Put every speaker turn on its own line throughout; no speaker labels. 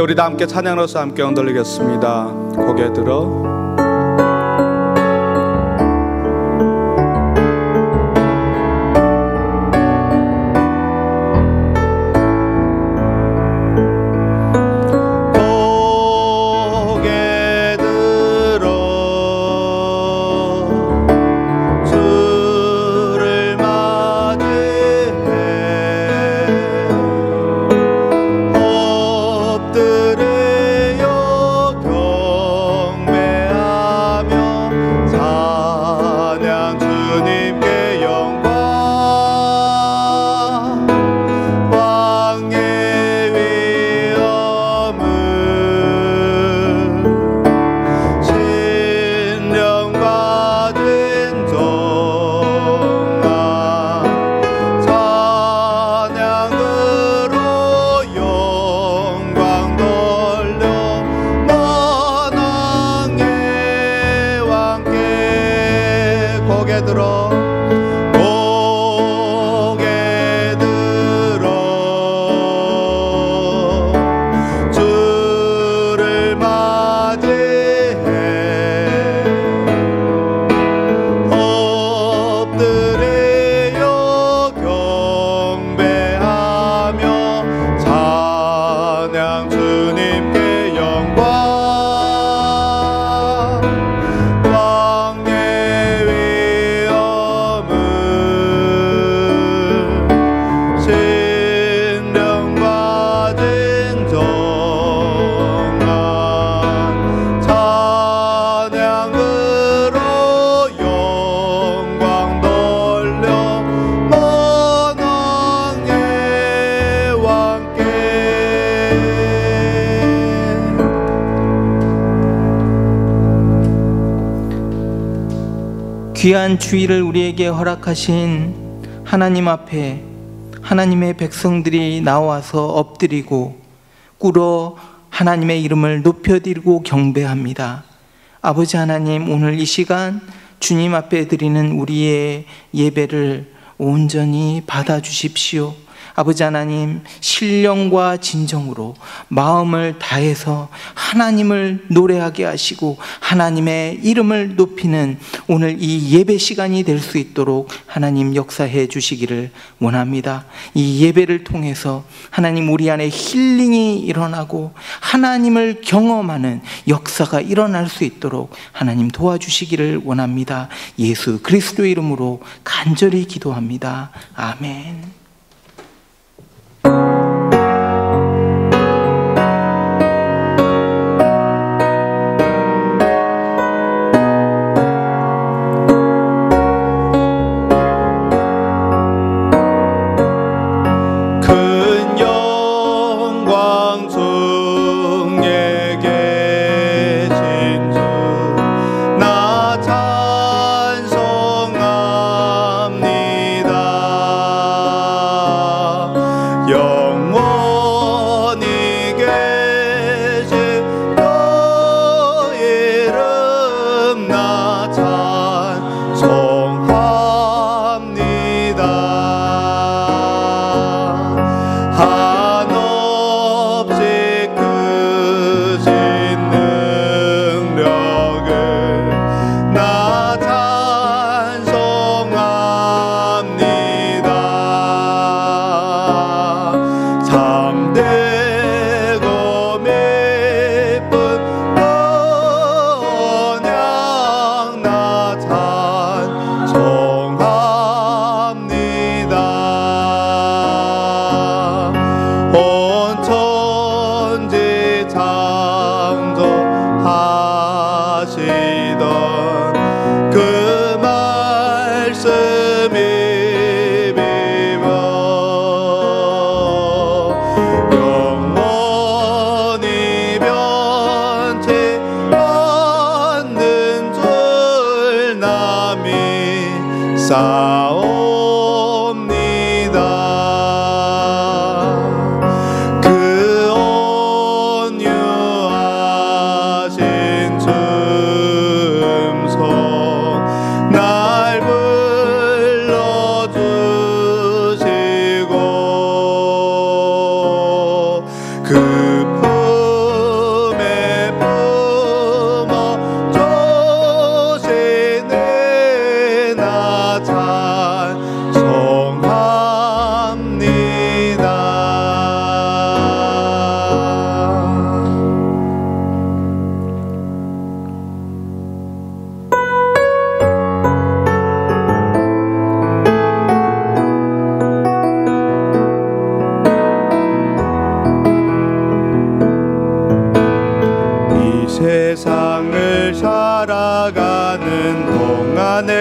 우리 다 함께 찬양으로서 함께 흔들리겠습니다. 고개 들어
귀한 주일을 우리에게 허락하신 하나님 앞에 하나님의 백성들이 나와서 엎드리고 꿇어 하나님의 이름을 높여드리고 경배합니다. 아버지 하나님, 오늘 이 시간 주님 앞에 드리는 우리의 예배를 온전히 받아주십시오. 아버지 하나님, 신령과 진정으로 마음을 다해서 하나님을 노래하게 하시고 하나님의 이름을 높이는 오늘 이 예배 시간이 될 수 있도록 하나님 역사해 주시기를 원합니다. 이 예배를 통해서 하나님 우리 안에 힐링이 일어나고 하나님을 경험하는 역사가 일어날 수 있도록 하나님 도와주시기를 원합니다. 예수 그리스도의 이름으로 간절히 기도합니다. 아멘.
그
세상을 살아가는 동안에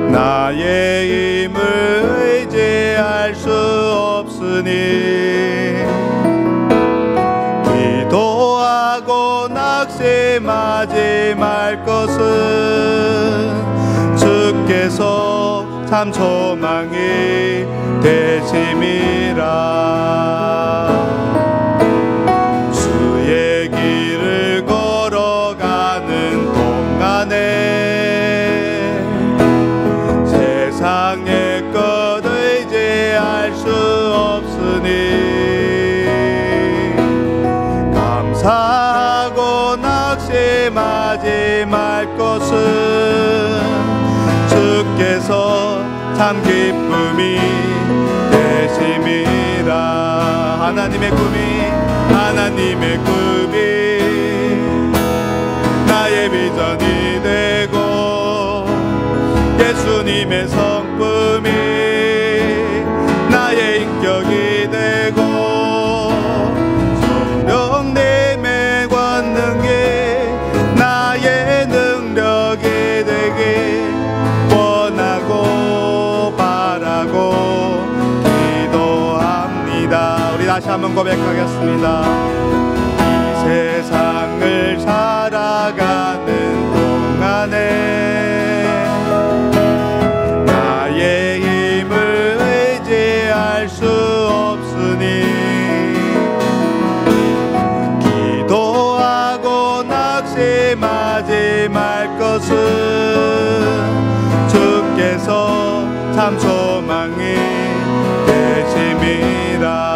나의 힘을 의지할 수 없으니 기도하고 낙심하지 말 것은 주께서 참 소망이 되심이라. 주의 길을 걸어가는 동안에 세상의 것 의지할 수 없으니 감사하고 낙심하지 말 것은 주께서 참 기쁨이 되심이라. 하나님의 꿈이 나의 비전이 되고 예수님의 성품이 나의 인격이 되고 성령님의 권능이 나의 능력이 되길 원하고 바라고 기도합니다. 우리 다시 한번 고백하겠습니다. 이 세상을 살아가는 동안에 나의 힘을 의지할 수 없으니 기도하고 낙심하지 말 것은 주께서 참 소망이 되심이라.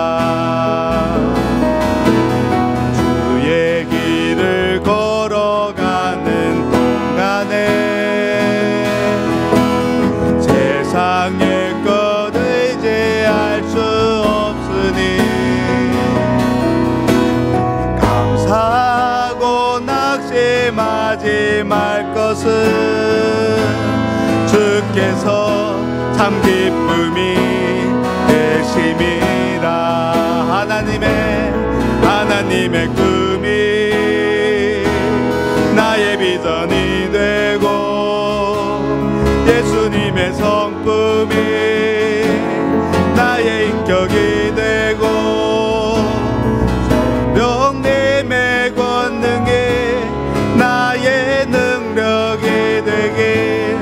주의 길을 걸어가는 동안에 세상의 것 의지할 수 없으니 감사하고 낙심하지 말 것은 주께서 참 기쁨이 되심이라. 하나님의 꿈이 나의 비전이 되고 예수님의 성품이 나의 인격이 되고 성령님의 권능이 나의 능력이 되길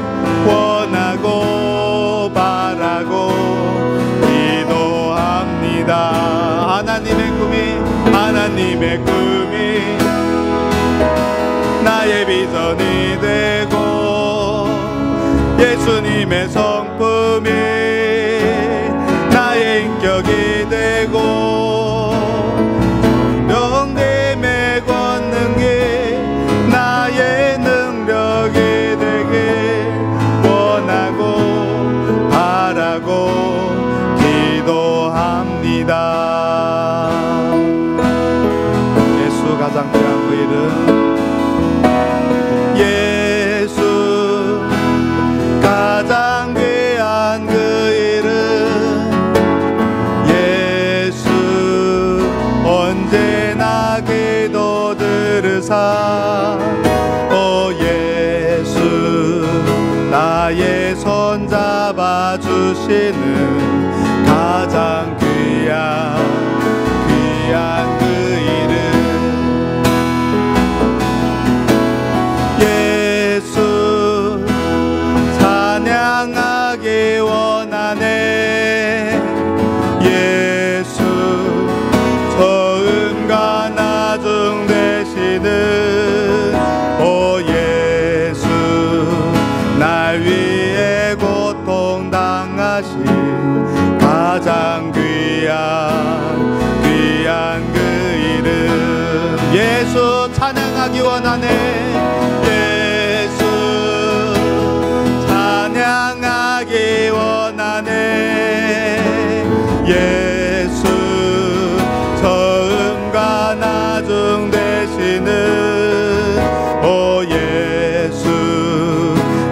원하고 바라고 기도합니다. 하나님의 꿈이 나의 비전이 되고 예수님의 성품이 나의 인격이 되고 성령님의 권능이 나의 능력이 되길 원하고 바라고 기도합니다. 예수 가장 귀한 그 이름, 예수 가장 귀한 그 이름, 예수 언제나 기도 들으사. 오 예수 나의 손 잡아주시는 가장 귀한 그 이름, 예수 찬양하기 원하네. 예수 처음과 나중 되시는 오 예수 날 위해 고통 당하신 가장 귀한 그 이름, 예수 찬양하기 원하네. 예수 찬양하기 원하네. 예수 처음과 나중 되시는 오 예수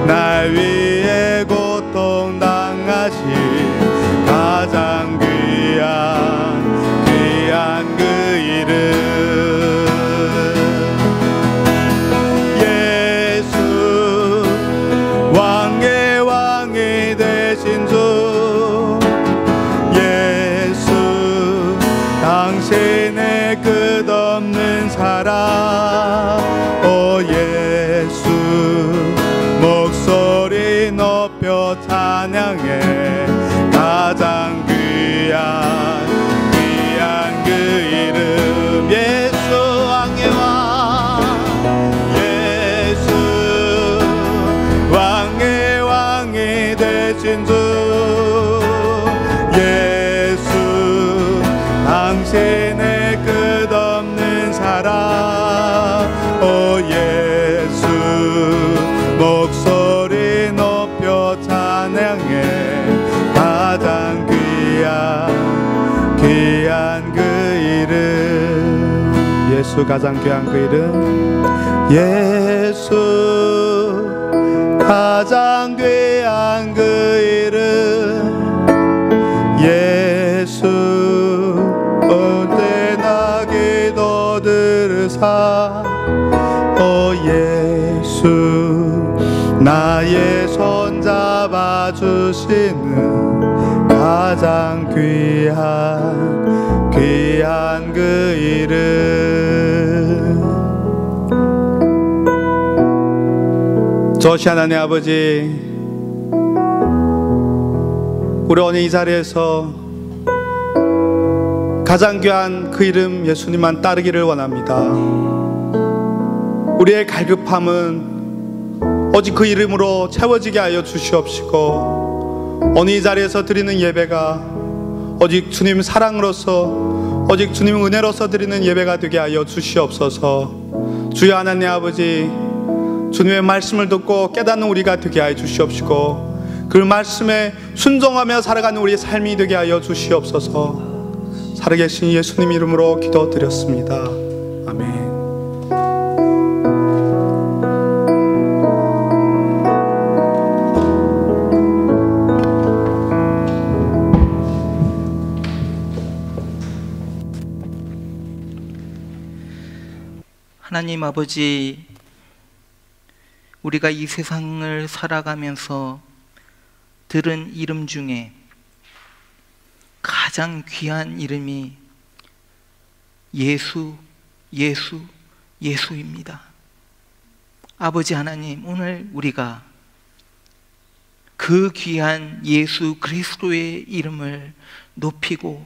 날 위해 고통 당하신 가장 귀한 그 이름, 예수 가장 귀한 그 이름, 예수 가장 귀한 그 이름, 예수 언제나 기도 들으사. 오 예수 나의 손 잡아주시는 가장 귀한 그 이름. 저시 하나님 아버지, 우리 오늘 이 자리에서 가장 귀한 그 이름 예수님만 따르기를 원합니다. 우리의 갈급함은 오직 그 이름으로 채워지게 하여 주시옵시고, 오늘 이 자리에서 드리는 예배가 오직 주님 사랑으로서, 오직 주님 은혜로서 드리는 예배가 되게 하여 주시옵소서. 주여 하나님 아버지, 주님의 말씀을 듣고 깨닫는 우리가 되게 하여 주시옵시고, 그 말씀에 순종하며 살아가는 우리의 삶이 되게 하여 주시옵소서. 살아계신 예수님 이름으로 기도드렸습니다. 아멘.
하나님 아버지, 우리가 이 세상을 살아가면서 들은 이름 중에 가장 귀한 이름이 예수입니다. 아버지 하나님, 오늘 우리가 그 귀한 예수 그리스도의 이름을 높이고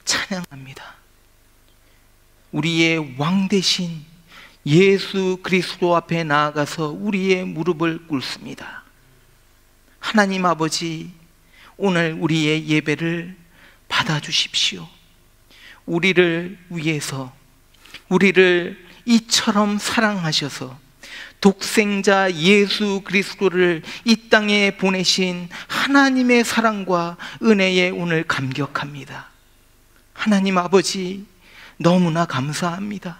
찬양합니다. 우리의 왕 대신 예수 그리스도 앞에 나아가서 우리의 무릎을 꿇습니다. 하나님 아버지, 오늘 우리의 예배를 받아주십시오. 우리를 위해서, 우리를 이처럼 사랑하셔서 독생자 예수 그리스도를 이 땅에 보내신 하나님의 사랑과 은혜에 오늘 감격합니다. 하나님 아버지, 너무나 감사합니다.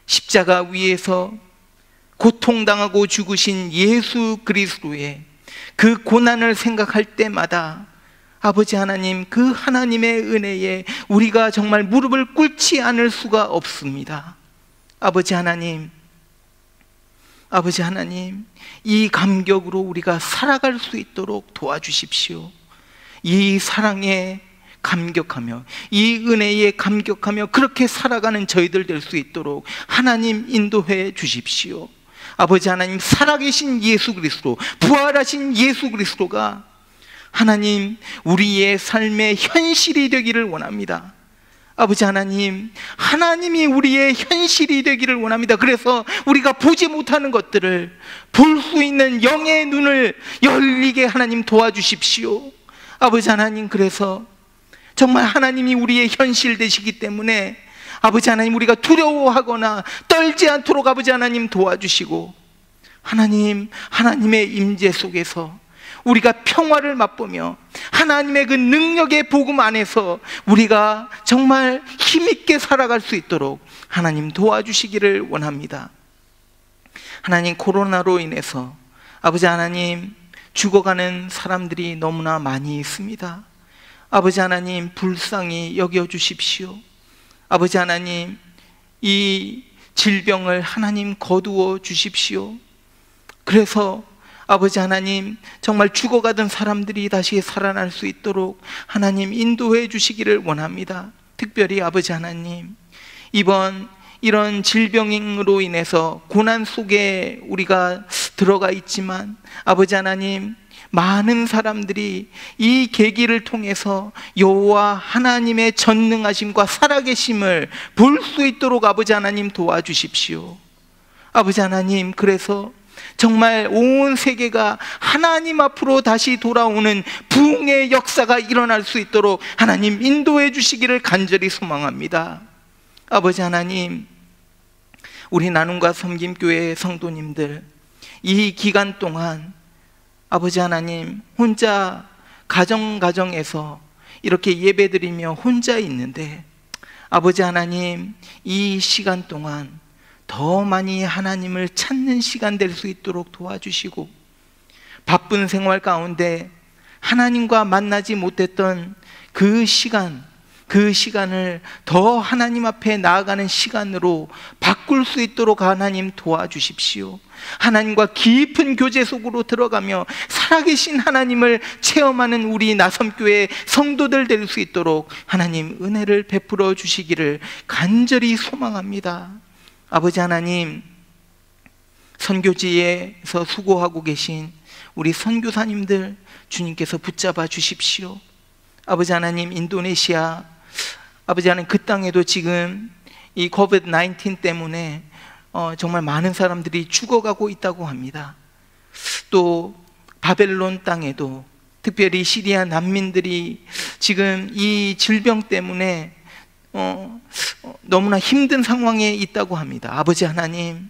십자가 위에서 고통당하고 죽으신 예수 그리스도의 그 고난을 생각할 때마다 아버지 하나님, 그 하나님의 은혜에 우리가 정말 무릎을 꿇지 않을 수가 없습니다. 아버지 하나님, 이 감격으로 우리가 살아갈 수 있도록 도와주십시오. 이 사랑에 감격하며, 이 은혜에 감격하며 그렇게 살아가는 저희들 될 수 있도록 하나님 인도해 주십시오. 아버지 하나님, 살아계신 예수 그리스도, 부활하신 예수 그리스도가 하나님 우리의 삶의 현실이 되기를 원합니다. 아버지 하나님, 하나님이 우리의 현실이 되기를 원합니다. 그래서 우리가 보지 못하는 것들을 볼 수 있는 영의 눈을 열리게 하나님 도와주십시오. 아버지 하나님, 그래서 정말 하나님이 우리의 현실 되시기 때문에 아버지 하나님, 우리가 두려워하거나 떨지 않도록 아버지 하나님 도와주시고, 하나님의 임재 속에서 우리가 평화를 맛보며 하나님의 그 능력의 복음 안에서 우리가 정말 힘있게 살아갈 수 있도록 하나님 도와주시기를 원합니다. 하나님, 코로나로 인해서 아버지 하나님 죽어가는 사람들이 너무나 많이 있습니다. 아버지 하나님, 불쌍히 여겨주십시오. 아버지 하나님, 이 질병을 하나님 거두어 주십시오. 그래서 아버지 하나님, 정말 죽어가던 사람들이 다시 살아날 수 있도록 하나님 인도해 주시기를 원합니다. 특별히 아버지 하나님, 이런 질병으로 인해서 고난 속에 우리가 들어가 있지만 아버지 하나님, 많은 사람들이 이 계기를 통해서 여호와 하나님의 전능하심과 살아계심을 볼 수 있도록 아버지 하나님 도와주십시오. 아버지 하나님, 그래서 정말 온 세계가 하나님 앞으로 다시 돌아오는 부흥의 역사가 일어날 수 있도록 하나님 인도해 주시기를 간절히 소망합니다. 아버지 하나님, 우리 나눔과 섬김교회 성도님들 이 기간 동안 아버지 하나님, 혼자 가정에서 이렇게 예배드리며 혼자 있는데 아버지 하나님, 이 시간 동안 더 많이 하나님을 찾는 시간 될 수 있도록 도와주시고, 바쁜 생활 가운데 하나님과 만나지 못했던 그 시간을 더 하나님 앞에 나아가는 시간으로 바꿀 수 있도록 하나님 도와주십시오. 하나님과 깊은 교제 속으로 들어가며 살아계신 하나님을 체험하는 우리 나섬교회 성도들 될 수 있도록 하나님 은혜를 베풀어 주시기를 간절히 소망합니다. 아버지 하나님, 선교지에서 수고하고 계신 우리 선교사님들 주님께서 붙잡아 주십시오. 아버지 하나님, 인도네시아, 아버지 하나님, 그 땅에도 지금 이 COVID-19 때문에 정말 많은 사람들이 죽어가고 있다고 합니다. 또 바벨론 땅에도 특별히 시리아 난민들이 지금 이 질병 때문에 너무나 힘든 상황에 있다고 합니다. 아버지 하나님,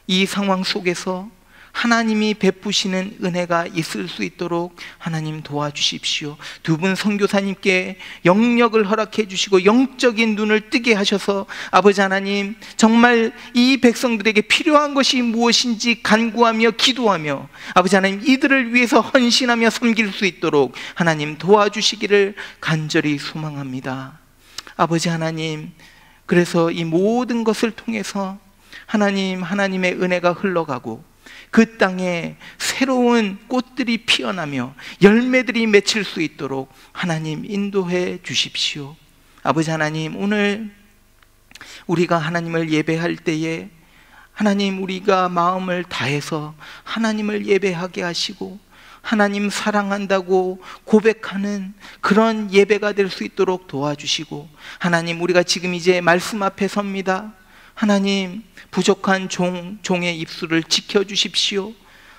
이 상황 속에서 하나님이 베푸시는 은혜가 있을 수 있도록 하나님 도와주십시오. 두 분 선교사님께 영력을 허락해 주시고 영적인 눈을 뜨게 하셔서 아버지 하나님, 정말 이 백성들에게 필요한 것이 무엇인지 간구하며 기도하며 아버지 하나님, 이들을 위해서 헌신하며 섬길 수 있도록 하나님 도와주시기를 간절히 소망합니다. 아버지 하나님, 그래서 이 모든 것을 통해서 하나님의 은혜가 흘러가고 그 땅에 새로운 꽃들이 피어나며 열매들이 맺힐 수 있도록 하나님 인도해 주십시오. 아버지 하나님, 오늘 우리가 하나님을 예배할 때에 하나님, 우리가 마음을 다해서 하나님을 예배하게 하시고 하나님 사랑한다고 고백하는 그런 예배가 될 수 있도록 도와주시고, 하나님, 우리가 지금 이제 말씀 앞에 섭니다. 하나님, 부족한 종의 입술을 지켜주십시오.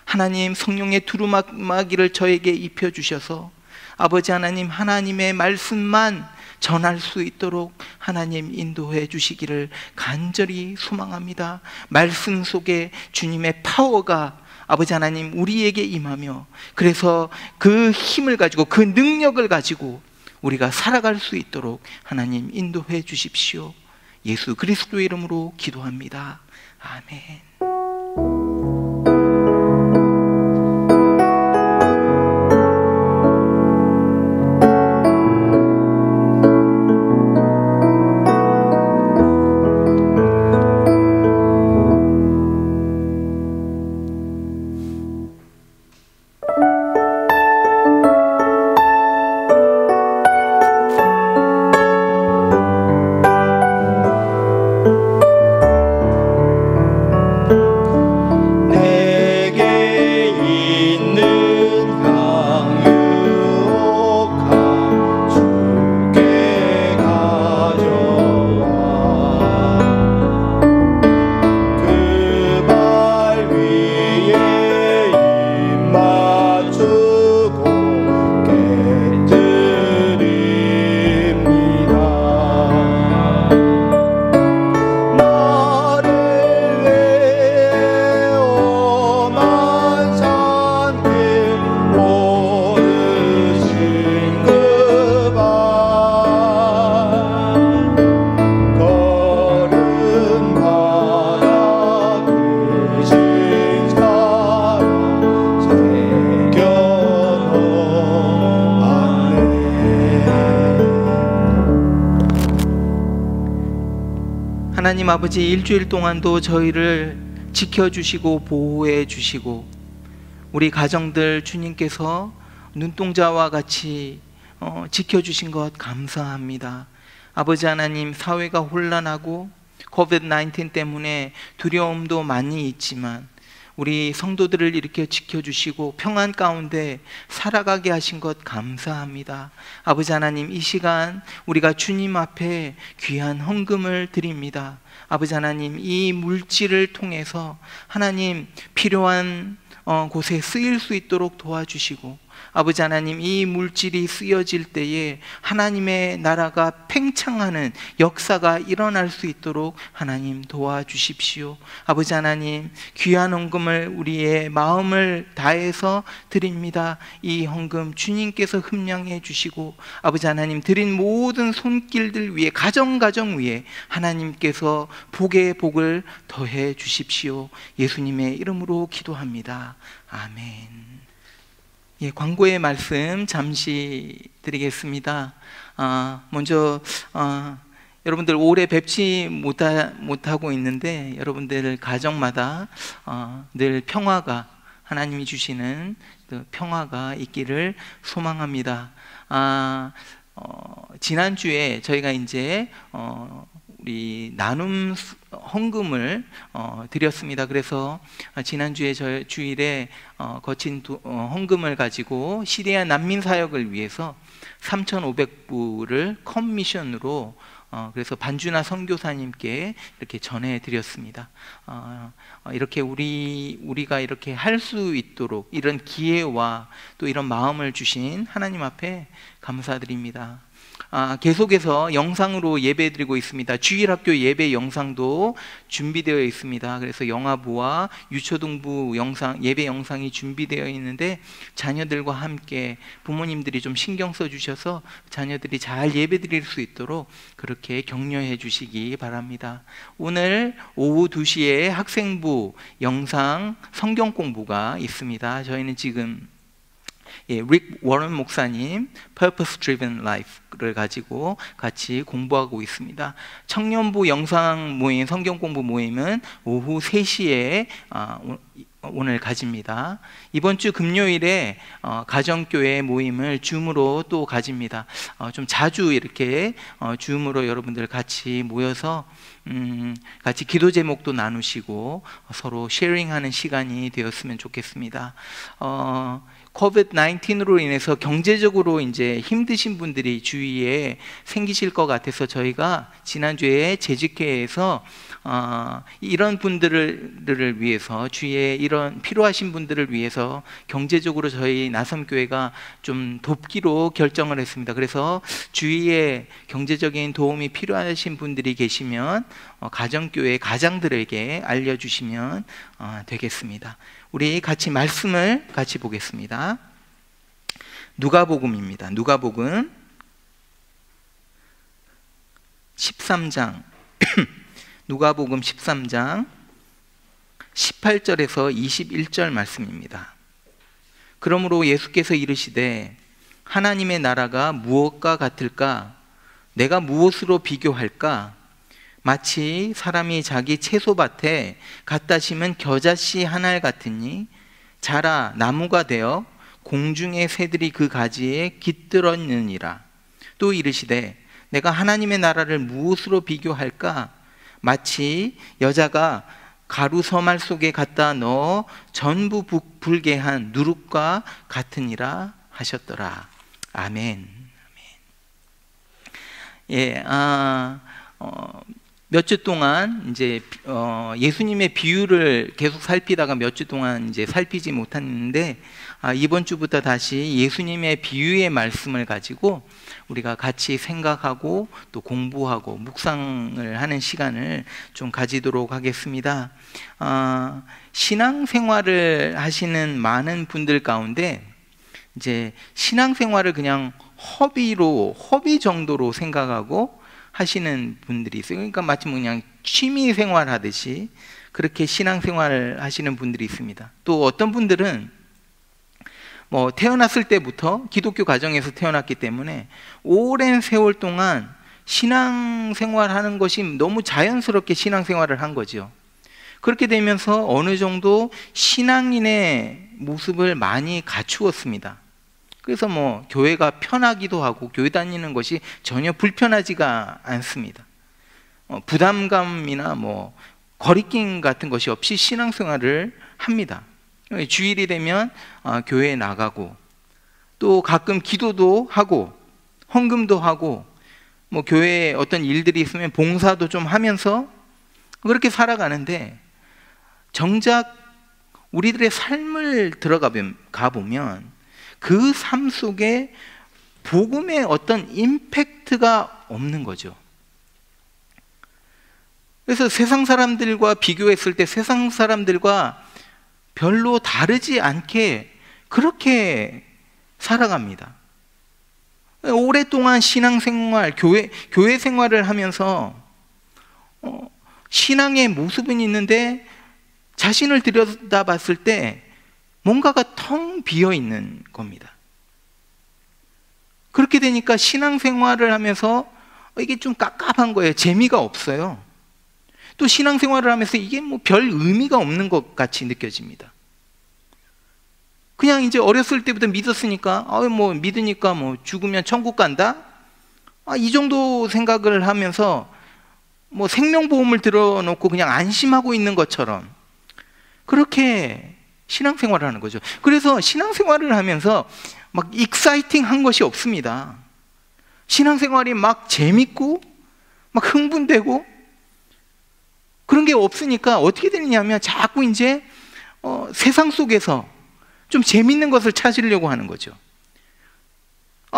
하나님, 성령의 두루마기를 저에게 입혀주셔서 아버지 하나님, 하나님의 말씀만 전할 수 있도록 하나님 인도해 주시기를 간절히 소망합니다. 말씀 속에 주님의 파워가 아버지 하나님 우리에게 임하며, 그래서 그 힘을 가지고 그 능력을 가지고 우리가 살아갈 수 있도록 하나님 인도해 주십시오. 예수 그리스도의 이름으로 기도합니다. 아멘. 하나님 아버지, 일주일 동안도 저희를 지켜주시고 보호해 주시고 우리 가정들 주님께서 눈동자와 같이 지켜주신 것 감사합니다. 아버지 하나님, 사회가 혼란하고 COVID-19 때문에 두려움도 많이 있지만 우리 성도들을 이렇게 지켜주시고 평안 가운데 살아가게 하신 것 감사합니다. 아버지 하나님, 이 시간 우리가 주님 앞에 귀한 헌금을 드립니다. 아버지 하나님, 이 물질을 통해서 하나님 필요한 곳에 쓰일 수 있도록 도와주시고 아버지 하나님, 이 물질이 쓰여질 때에 하나님의 나라가 팽창하는 역사가 일어날 수 있도록 하나님 도와주십시오. 아버지 하나님, 귀한 헌금을 우리의 마음을 다해서 드립니다. 이 헌금 주님께서 흠량해 주시고, 아버지 하나님, 드린 모든 손길들 위에, 가정 위에 하나님께서 복의 복을 더해 주십시오. 예수님의 이름으로 기도합니다. 아멘. 예, 광고의 말씀 잠시 드리겠습니다. 먼저 여러분들 오래 뵙지 못하고 있는데, 여러분들 가정마다 늘 평화가, 하나님이 주시는 그 평화가 있기를 소망합니다. 지난주에 저희가 이제 우리 나눔 헌금을 드렸습니다. 그래서 지난주에 주일에 거친 헌금을 가지고 시리아 난민 사역을 위해서 3,500부를 컴미션으로 그래서 반주나 선교사님께 이렇게 전해드렸습니다. 이렇게 우리가 이렇게 할 수 있도록 이런 기회와 또 이런 마음을 주신 하나님 앞에 감사드립니다. 계속해서 영상으로 예배드리고 있습니다. 주일학교 예배 영상도 준비되어 있습니다. 그래서 영아부와 유초등부 예배 영상이 준비되어 있는데, 자녀들과 함께 부모님들이 좀 신경 써주셔서 자녀들이 잘 예배드릴 수 있도록 그렇게 격려해 주시기 바랍니다. 오늘 오후 2시에 학생부 영상 성경 공부가 있습니다. 저희는 지금 릭 워런 목사님 Purpose Driven Life를 가지고 같이 공부하고 있습니다. 청년부 영상 모임, 성경 공부 모임은 오후 3시에 오늘 가집니다. 이번 주 금요일에 가정교회 모임을 줌으로 또 가집니다. 좀 자주 이렇게 줌으로 여러분들 같이 모여서 같이 기도 제목도 나누시고 서로 쉐어링하는 시간이 되었으면 좋겠습니다. COVID-19으로 인해서 경제적으로 이제 힘드신 분들이 주위에 생기실 것 같아서 저희가 지난주에 재직회에서 이런 분들을 위해서, 주위에 이런 필요하신 분들을 위해서 경제적으로 저희 나섬교회가 좀 돕기로 결정을 했습니다. 그래서 주위에 경제적인 도움이 필요하신 분들이 계시면 가정교회 가장들에게 알려주시면 되겠습니다. 우리 같이 말씀을 같이 보겠습니다. 누가복음입니다. 누가복음 13장 누가복음 13장 18절에서 21절 말씀입니다. 그러므로 예수께서 이르시되 하나님의 나라가 무엇과 같을까? 내가 무엇으로 비교할까? 마치 사람이 자기 채소밭에 갖다 심은 겨자씨 한 알 같으니 자라 나무가 되어 공중의 새들이 그 가지에 깃들었느니라. 또 이르시되 내가 하나님의 나라를 무엇으로 비교할까? 마치 여자가 가루 서말 속에 갖다 넣어 전부 불게 한 누룩과 같으니라 하셨더라. 아멘. 예, 몇 주 동안 이제 예수님의 비유를 계속 살피다가 몇 주 동안 이제 살피지 못했는데, 이번 주부터 다시 예수님의 비유의 말씀을 가지고 우리가 같이 생각하고 또 공부하고 묵상을 하는 시간을 좀 가지도록 하겠습니다. 신앙생활을 하시는 많은 분들 가운데 이제 신앙생활을 그냥 허비 정도로 생각하고 하시는 분들이 있어요. 그러니까 마치 그냥 취미 생활 하듯이 그렇게 신앙생활을 하시는 분들이 있습니다. 또 어떤 분들은 뭐 태어났을 때부터 기독교 가정에서 태어났기 때문에 오랜 세월 동안 신앙생활 하는 것이 너무 자연스럽게 신앙생활을 한 거죠. 그렇게 되면서 어느 정도 신앙인의 모습을 많이 갖추었습니다. 그래서 뭐 교회가 편하기도 하고 교회 다니는 것이 전혀 불편하지가 않습니다. 부담감이나 뭐 거리낌 같은 것이 없이 신앙생활을 합니다. 주일이 되면 교회에 나가고 또 가끔 기도도 하고 헌금도 하고 뭐 교회에 어떤 일들이 있으면 봉사도 좀 하면서 그렇게 살아가는데, 정작 우리들의 삶을 들어가 보면 그 삶 속에 복음의 어떤 임팩트가 없는 거죠. 그래서 세상 사람들과 비교했을 때 세상 사람들과 별로 다르지 않게 그렇게 살아갑니다. 오랫동안 신앙생활, 교회 생활을 하면서 신앙의 모습은 있는데 자신을 들여다봤을 때 뭔가가 텅 비어 있는 겁니다. 그렇게 되니까 신앙생활을 하면서 이게 좀 깝깝한 거예요. 재미가 없어요. 또 신앙생활을 하면서 이게 뭐 별 의미가 없는 것 같이 느껴집니다. 그냥 이제 어렸을 때부터 믿었으니까 뭐 믿으니까 뭐 죽으면 천국 간다? 이 정도 생각을 하면서 뭐 생명보험을 들어놓고 그냥 안심하고 있는 것처럼 그렇게 신앙생활을 하는 거죠. 그래서 신앙생활을 하면서 막 익사이팅한 것이 없습니다. 신앙생활이 막 재밌고 막 흥분되고 그런 게 없으니까 어떻게 되느냐면 자꾸 이제 세상 속에서 좀 재밌는 것을 찾으려고 하는 거죠.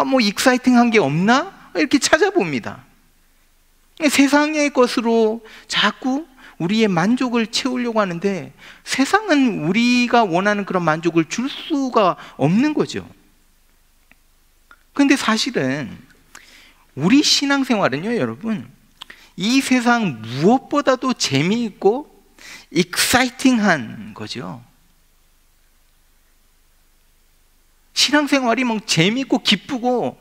뭐 익사이팅한 게 없나? 이렇게 찾아봅니다. 세상의 것으로 자꾸 우리의 만족을 채우려고 하는데 세상은 우리가 원하는 그런 만족을 줄 수가 없는 거죠. 그런데 사실은 우리 신앙생활은요, 여러분, 이 세상 무엇보다도 재미있고 익사이팅한 거죠. 신앙생활이 막 재미있고 기쁘고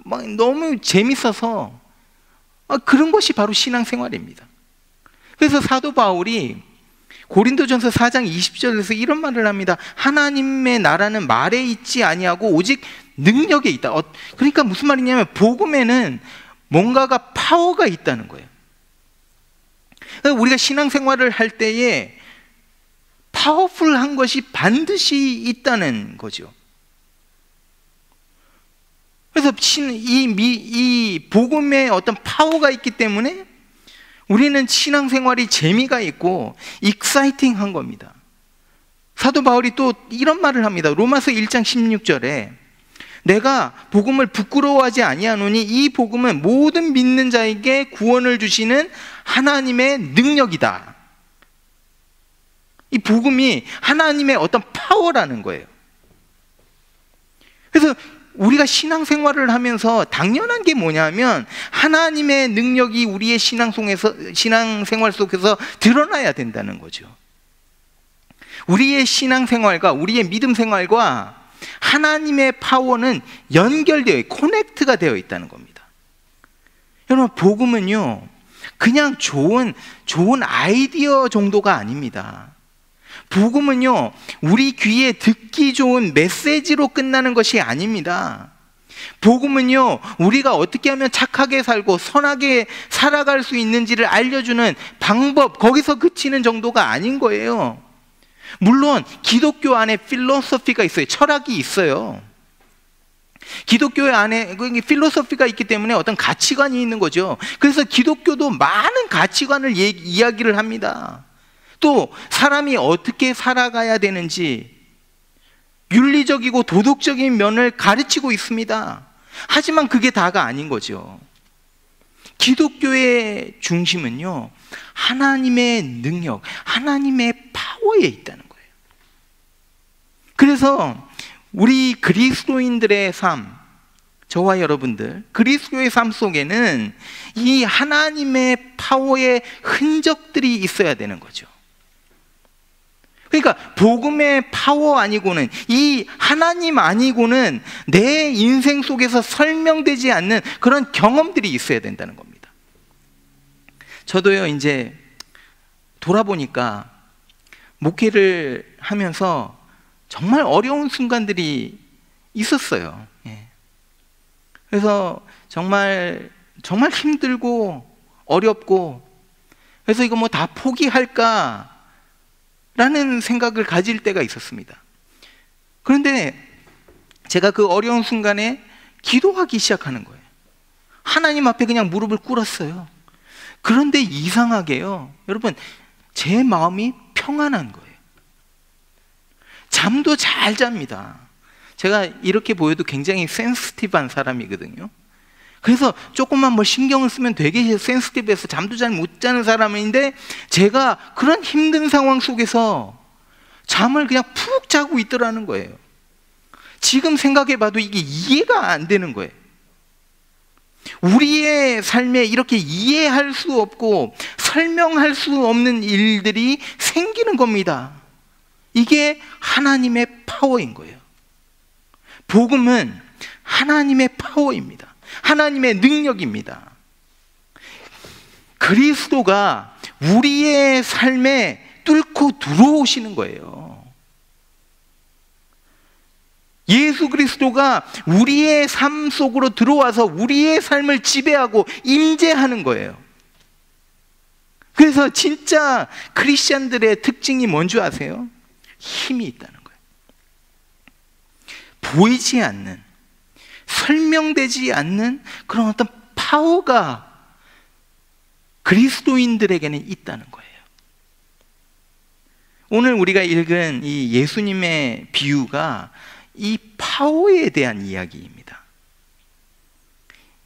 막 너무 재밌어서 그런 것이 바로 신앙생활입니다. 그래서 사도 바울이 고린도전서 4장 20절에서 이런 말을 합니다. 하나님의 나라는 말에 있지 아니하고 오직 능력에 있다. 그러니까 무슨 말이냐면 복음에는 뭔가가 파워가 있다는 거예요. 그러니까 우리가 신앙생활을 할 때에 파워풀한 것이 반드시 있다는 거죠. 그래서 이 복음에 어떤 파워가 있기 때문에 우리는 신앙생활이 재미가 있고 익사이팅한 겁니다. 사도 바울이 또 이런 말을 합니다. 로마서 1장 16절에 내가 복음을 부끄러워하지 아니하노니 이 복음은 모든 믿는 자에게 구원을 주시는 하나님의 능력이다. 이 복음이 하나님의 어떤 파워라는 거예요. 그래서 우리가 신앙생활을 하면서 당연한 게 뭐냐면 하나님의 능력이 우리의 신앙생활 속에서 드러나야 된다는 거죠. 우리의 신앙생활과 우리의 믿음 생활과 하나님의 파워는 연결되어 커넥트가 되어 있다는 겁니다. 여러분, 복음은요 그냥 좋은 아이디어 정도가 아닙니다. 복음은요 우리 귀에 듣기 좋은 메시지로 끝나는 것이 아닙니다. 복음은요 우리가 어떻게 하면 착하게 살고 선하게 살아갈 수 있는지를 알려주는 방법, 거기서 그치는 정도가 아닌 거예요. 물론 기독교 안에 필로소피가 있어요. 철학이 있어요. 기독교 안에 필로소피가 있기 때문에 어떤 가치관이 있는 거죠. 그래서 기독교도 많은 가치관을 이야기를 합니다. 또 사람이 어떻게 살아가야 되는지 윤리적이고 도덕적인 면을 가르치고 있습니다. 하지만 그게 다가 아닌 거죠. 기독교의 중심은요 하나님의 능력, 하나님의 파워에 있다는 거예요. 그래서 우리 그리스도인들의 삶, 저와 여러분들 그리스도의 삶 속에는 이 하나님의 파워의 흔적들이 있어야 되는 거죠. 그러니까 복음의 파워 아니고는, 이 하나님 아니고는 내 인생 속에서 설명되지 않는 그런 경험들이 있어야 된다는 겁니다. 저도요 이제 돌아보니까 목회를 하면서 정말 어려운 순간들이 있었어요. 그래서 정말 힘들고 어렵고, 그래서 이거 뭐 다 포기할까 라는 생각을 가질 때가 있었습니다. 그런데 제가 그 어려운 순간에 기도하기 시작하는 거예요. 하나님 앞에 그냥 무릎을 꿇었어요. 그런데 이상하게요 여러분, 제 마음이 평안한 거예요. 잠도 잘 잡니다. 제가 이렇게 보여도 굉장히 센시티브한 사람이거든요. 그래서 조금만 뭐 신경을 쓰면 되게 센시티브해서 잠도 잘 못 자는 사람인데, 제가 그런 힘든 상황 속에서 잠을 그냥 푹 자고 있더라는 거예요. 지금 생각해 봐도 이게 이해가 안 되는 거예요. 우리의 삶에 이렇게 이해할 수 없고 설명할 수 없는 일들이 생기는 겁니다. 이게 하나님의 파워인 거예요. 복음은 하나님의 파워입니다. 하나님의 능력입니다. 그리스도가 우리의 삶에 뚫고 들어오시는 거예요. 예수 그리스도가 우리의 삶 속으로 들어와서 우리의 삶을 지배하고 임재하는 거예요. 그래서 진짜 크리스천들의 특징이 뭔지 아세요? 힘이 있다는 거예요. 보이지 않는, 설명되지 않는 그런 어떤 파워가 그리스도인들에게는 있다는 거예요. 오늘 우리가 읽은 이 예수님의 비유가 이 파워에 대한 이야기입니다.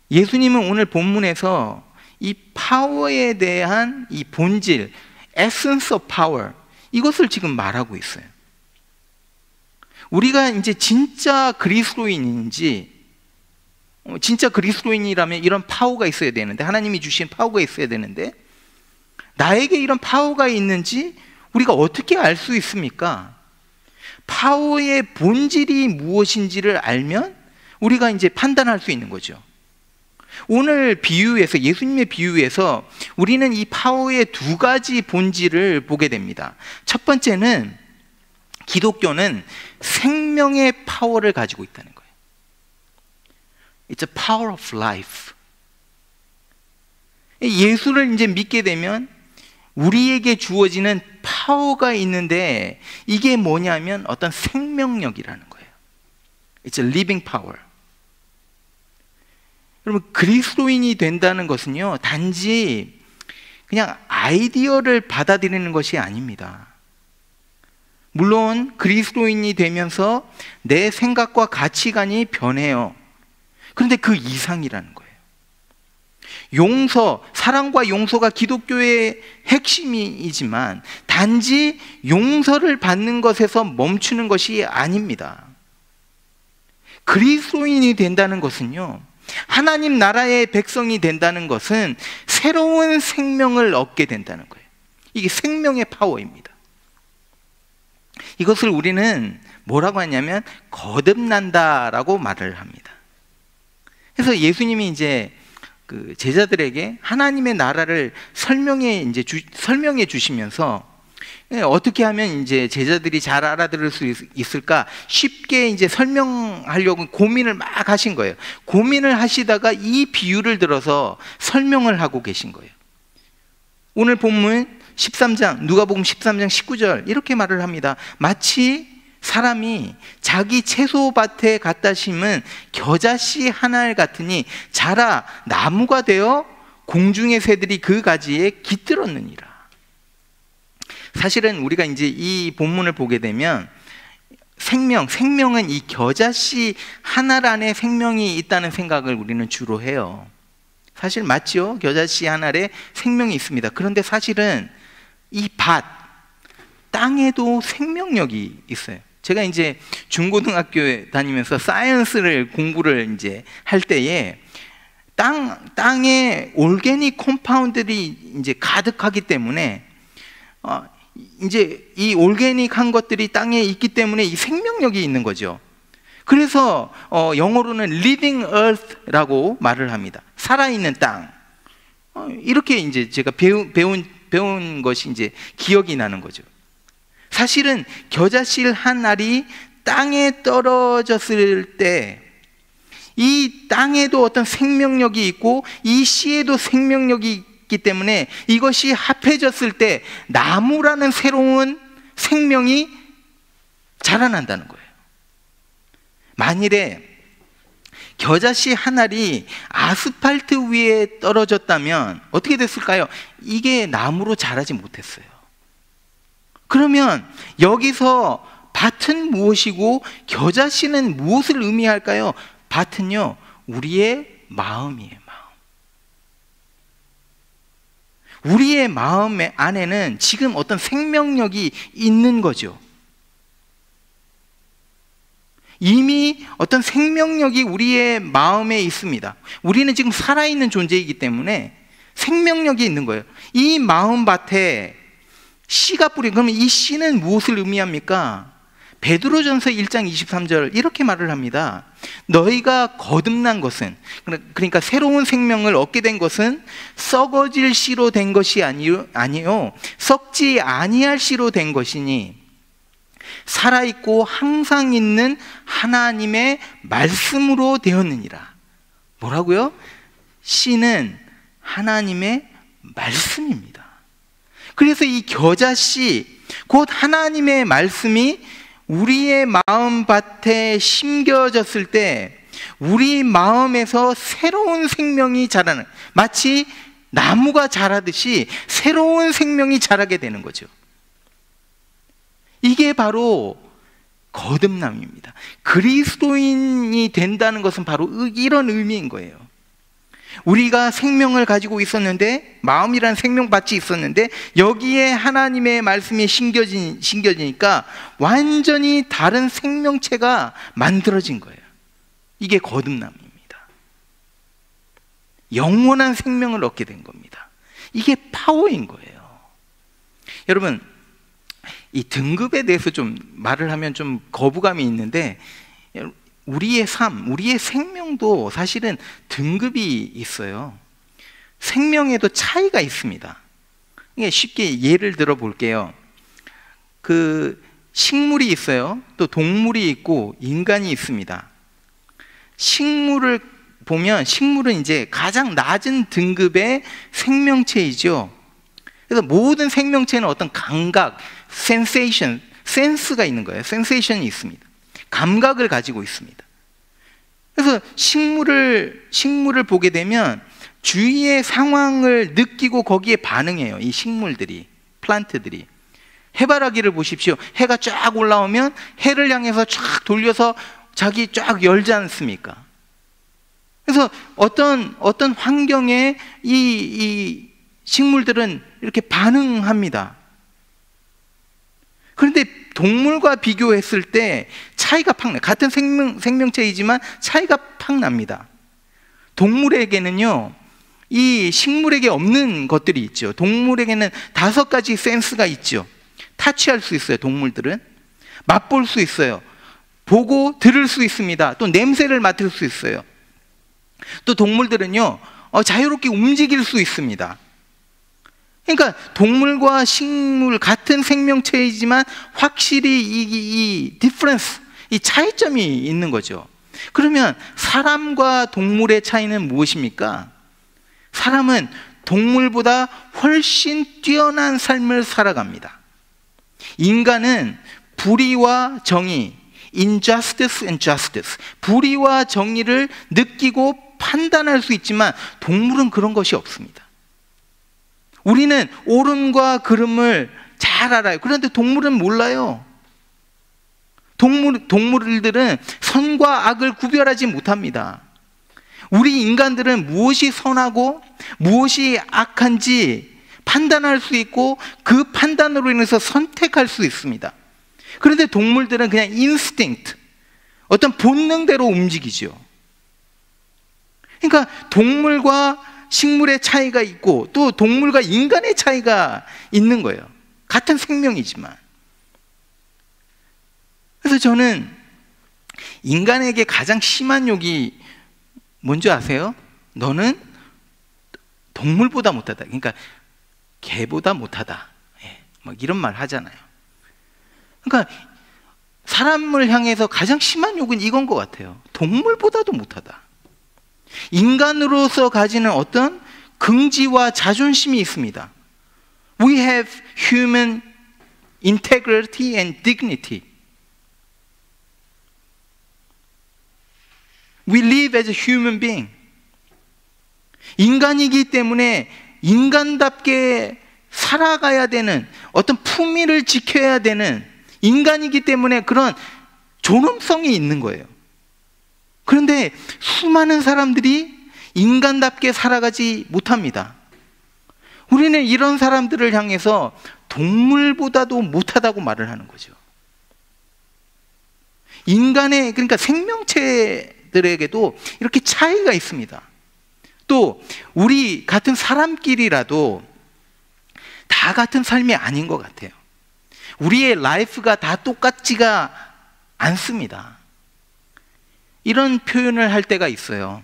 예수님은 오늘 본문에서 이 파워에 대한 이 본질, essence of power, 이것을 지금 말하고 있어요. 우리가 이제 진짜 그리스도인인지, 진짜 그리스도인이라면 이런 파워가 있어야 되는데, 하나님이 주신 파워가 있어야 되는데, 나에게 이런 파워가 있는지 우리가 어떻게 알 수 있습니까? 파워의 본질이 무엇인지를 알면 우리가 이제 판단할 수 있는 거죠. 오늘 비유에서, 예수님의 비유에서 우리는 이 파워의 두 가지 본질을 보게 됩니다. 첫 번째는, 기독교는 생명의 파워를 가지고 있다는 거예요. It's a power of life. 예수를 이제 믿게 되면 우리에게 주어지는 파워가 있는데, 이게 뭐냐면 어떤 생명력이라는 거예요. It's a living power. 여러분, 그리스도인이 된다는 것은요, 단지 그냥 아이디어를 받아들이는 것이 아닙니다. 물론 그리스도인이 되면서 내 생각과 가치관이 변해요. 그런데 그 이상이라는 거예요. 용서, 사랑과 용서가 기독교의 핵심이지만 단지 용서를 받는 것에서 멈추는 것이 아닙니다. 그리스도인이 된다는 것은요, 하나님 나라의 백성이 된다는 것은 새로운 생명을 얻게 된다는 거예요. 이게 생명의 파워입니다. 이것을 우리는 뭐라고 하냐면 거듭난다라고 말을 합니다. 그래서 예수님이 이제 그 제자들에게 하나님의 나라를 설명해 주시면서 어떻게 하면 이제 제자들이 잘 알아들을 수 있을까 쉽게 이제 설명하려고 고민을 막 하신 거예요. 고민을 하시다가 이 비유를 들어서 설명을 하고 계신 거예요. 오늘 본문 13장, 누가복음 13장 19절 이렇게 말을 합니다. 마치 사람이 자기 채소밭에 갖다 심은 겨자씨 한 알 같으니 자라 나무가 되어 공중의 새들이 그 가지에 깃들었느니라. 사실은 우리가 이제 이 본문을 보게 되면 생명은 이 겨자씨 한 알 안에 생명이 있다는 생각을 우리는 주로 해요. 사실 맞죠? 겨자씨 한 알에 생명이 있습니다. 그런데 사실은 이 땅에도 생명력이 있어요. 제가 이제 중고등학교에 다니면서 사이언스를 공부를 이제 할 때에 땅에 올게닉 컴파운드들이 이제 가득하기 때문에 이제 이 올게닉한 것들이 땅에 있기 때문에 이 생명력이 있는 거죠. 그래서 영어로는 living earth라고 말을 합니다. 살아있는 땅. 이렇게 이제 제가 배운 것이 이제 기억이 나는 거죠. 사실은 겨자씨 한 알이 땅에 떨어졌을 때 이 땅에도 어떤 생명력이 있고 이 씨에도 생명력이 있기 때문에 이것이 합해졌을 때 나무라는 새로운 생명이 자라난다는 거예요. 만일에 겨자씨 한 알이 아스팔트 위에 떨어졌다면 어떻게 됐을까요? 이게 나무로 자라지 못했어요. 그러면 여기서 밭은 무엇이고 겨자씨는 무엇을 의미할까요? 밭은요, 우리의 마음이에요. 우리의 마음 안에는 지금 어떤 생명력이 있는 거죠. 이미 어떤 생명력이 우리의 마음에 있습니다. 우리는 지금 살아있는 존재이기 때문에 생명력이 있는 거예요. 이 마음밭에 씨가 뿌린, 그러면 이 씨는 무엇을 의미합니까? 베드로전서 1장 23절 이렇게 말을 합니다. 너희가 거듭난 것은, 그러니까 새로운 생명을 얻게 된 것은 썩어질 씨로 된 것이 아니요 썩지 아니할 씨로 된 것이니 살아있고 항상 있는 하나님의 말씀으로 되었느니라. 뭐라고요? 씨는 하나님의 말씀입니다. 그래서 이 겨자씨, 곧 하나님의 말씀이 우리의 마음밭에 심겨졌을 때 우리 마음에서 새로운 생명이 자라는, 마치 나무가 자라듯이 새로운 생명이 자라게 되는 거죠. 이게 바로 거듭남입니다. 그리스도인이 된다는 것은 바로 이런 의미인 거예요. 우리가 생명을 가지고 있었는데, 마음이란 생명밭이 있었는데 여기에 하나님의 말씀이 심겨지니까 완전히 다른 생명체가 만들어진 거예요. 이게 거듭남입니다. 영원한 생명을 얻게 된 겁니다. 이게 파워인 거예요. 여러분, 이 등급에 대해서 좀 말을 하면 좀 거부감이 있는데, 우리의 삶, 우리의 생명도 사실은 등급이 있어요. 생명에도 차이가 있습니다. 쉽게 예를 들어 볼게요. 그 식물이 있어요. 또 동물이 있고 인간이 있습니다. 식물을 보면 식물은 이제 가장 낮은 등급의 생명체이죠. 그래서 모든 생명체는 어떤 감각, 센세이션, 센스가 있는 거예요. 센세이션이 있습니다. 감각을 가지고 있습니다. 그래서 식물을 보게 되면 주위의 상황을 느끼고 거기에 반응해요. 이 식물들이, 플란트들이. 해바라기를 보십시오. 해가 쫙 올라오면 해를 향해서 쫙 돌려서 자기 쫙 열지 않습니까? 그래서 어떤 환경에 이 식물들은 이렇게 반응합니다. 그런데 동물과 비교했을 때 차이가 팍 나요. 같은 생명체이지만 차이가 팍 납니다. 동물에게는요, 이 식물에게 없는 것들이 있죠. 동물에게는 5가지 센스가 있죠. 타치할 수 있어요. 동물들은 맛볼 수 있어요. 보고 들을 수 있습니다. 또 냄새를 맡을 수 있어요. 또 동물들은요, 자유롭게 움직일 수 있습니다. 그러니까 동물과 식물 같은 생명체이지만 확실히 이 디퍼런스, 이 차이점이 있는 거죠. 그러면 사람과 동물의 차이는 무엇입니까? 사람은 동물보다 훨씬 뛰어난 삶을 살아갑니다. 인간은 불의와 정의, injustice and justice, 불의와 정의를 느끼고 판단할 수 있지만 동물은 그런 것이 없습니다. 우리는 옳음과 그름을 잘 알아요. 그런데 동물은 몰라요. 동물들은 선과 악을 구별하지 못합니다. 우리 인간들은 무엇이 선하고 무엇이 악한지 판단할 수 있고 그 판단으로 인해서 선택할 수 있습니다. 그런데 동물들은 그냥 인스팅트, 어떤 본능대로 움직이죠. 그러니까 동물과 식물의 차이가 있고 또 동물과 인간의 차이가 있는 거예요. 같은 생명이지만. 그래서 저는 인간에게 가장 심한 욕이 뭔지 아세요? 너는 동물보다 못하다. 그러니까 개보다 못하다. 막 이런 말 하잖아요. 그러니까 사람을 향해서 가장 심한 욕은 이건 것 같아요. 동물보다도 못하다. 인간으로서 가지는 어떤 긍지와 자존심이 있습니다. We have human integrity and dignity. We live as a human being. 인간이기 때문에 인간답게 살아가야 되는, 어떤 품위를 지켜야 되는 인간이기 때문에 그런 존엄성이 있는 거예요. 그런데 수많은 사람들이 인간답게 살아가지 못합니다. 우리는 이런 사람들을 향해서 동물보다도 못하다고 말을 하는 거죠. 인간의, 그러니까 생명체들에게도 이렇게 차이가 있습니다. 또 우리 같은 사람끼리라도 다 같은 삶이 아닌 것 같아요. 우리의 라이프가 다 똑같지가 않습니다. 이런 표현을 할 때가 있어요.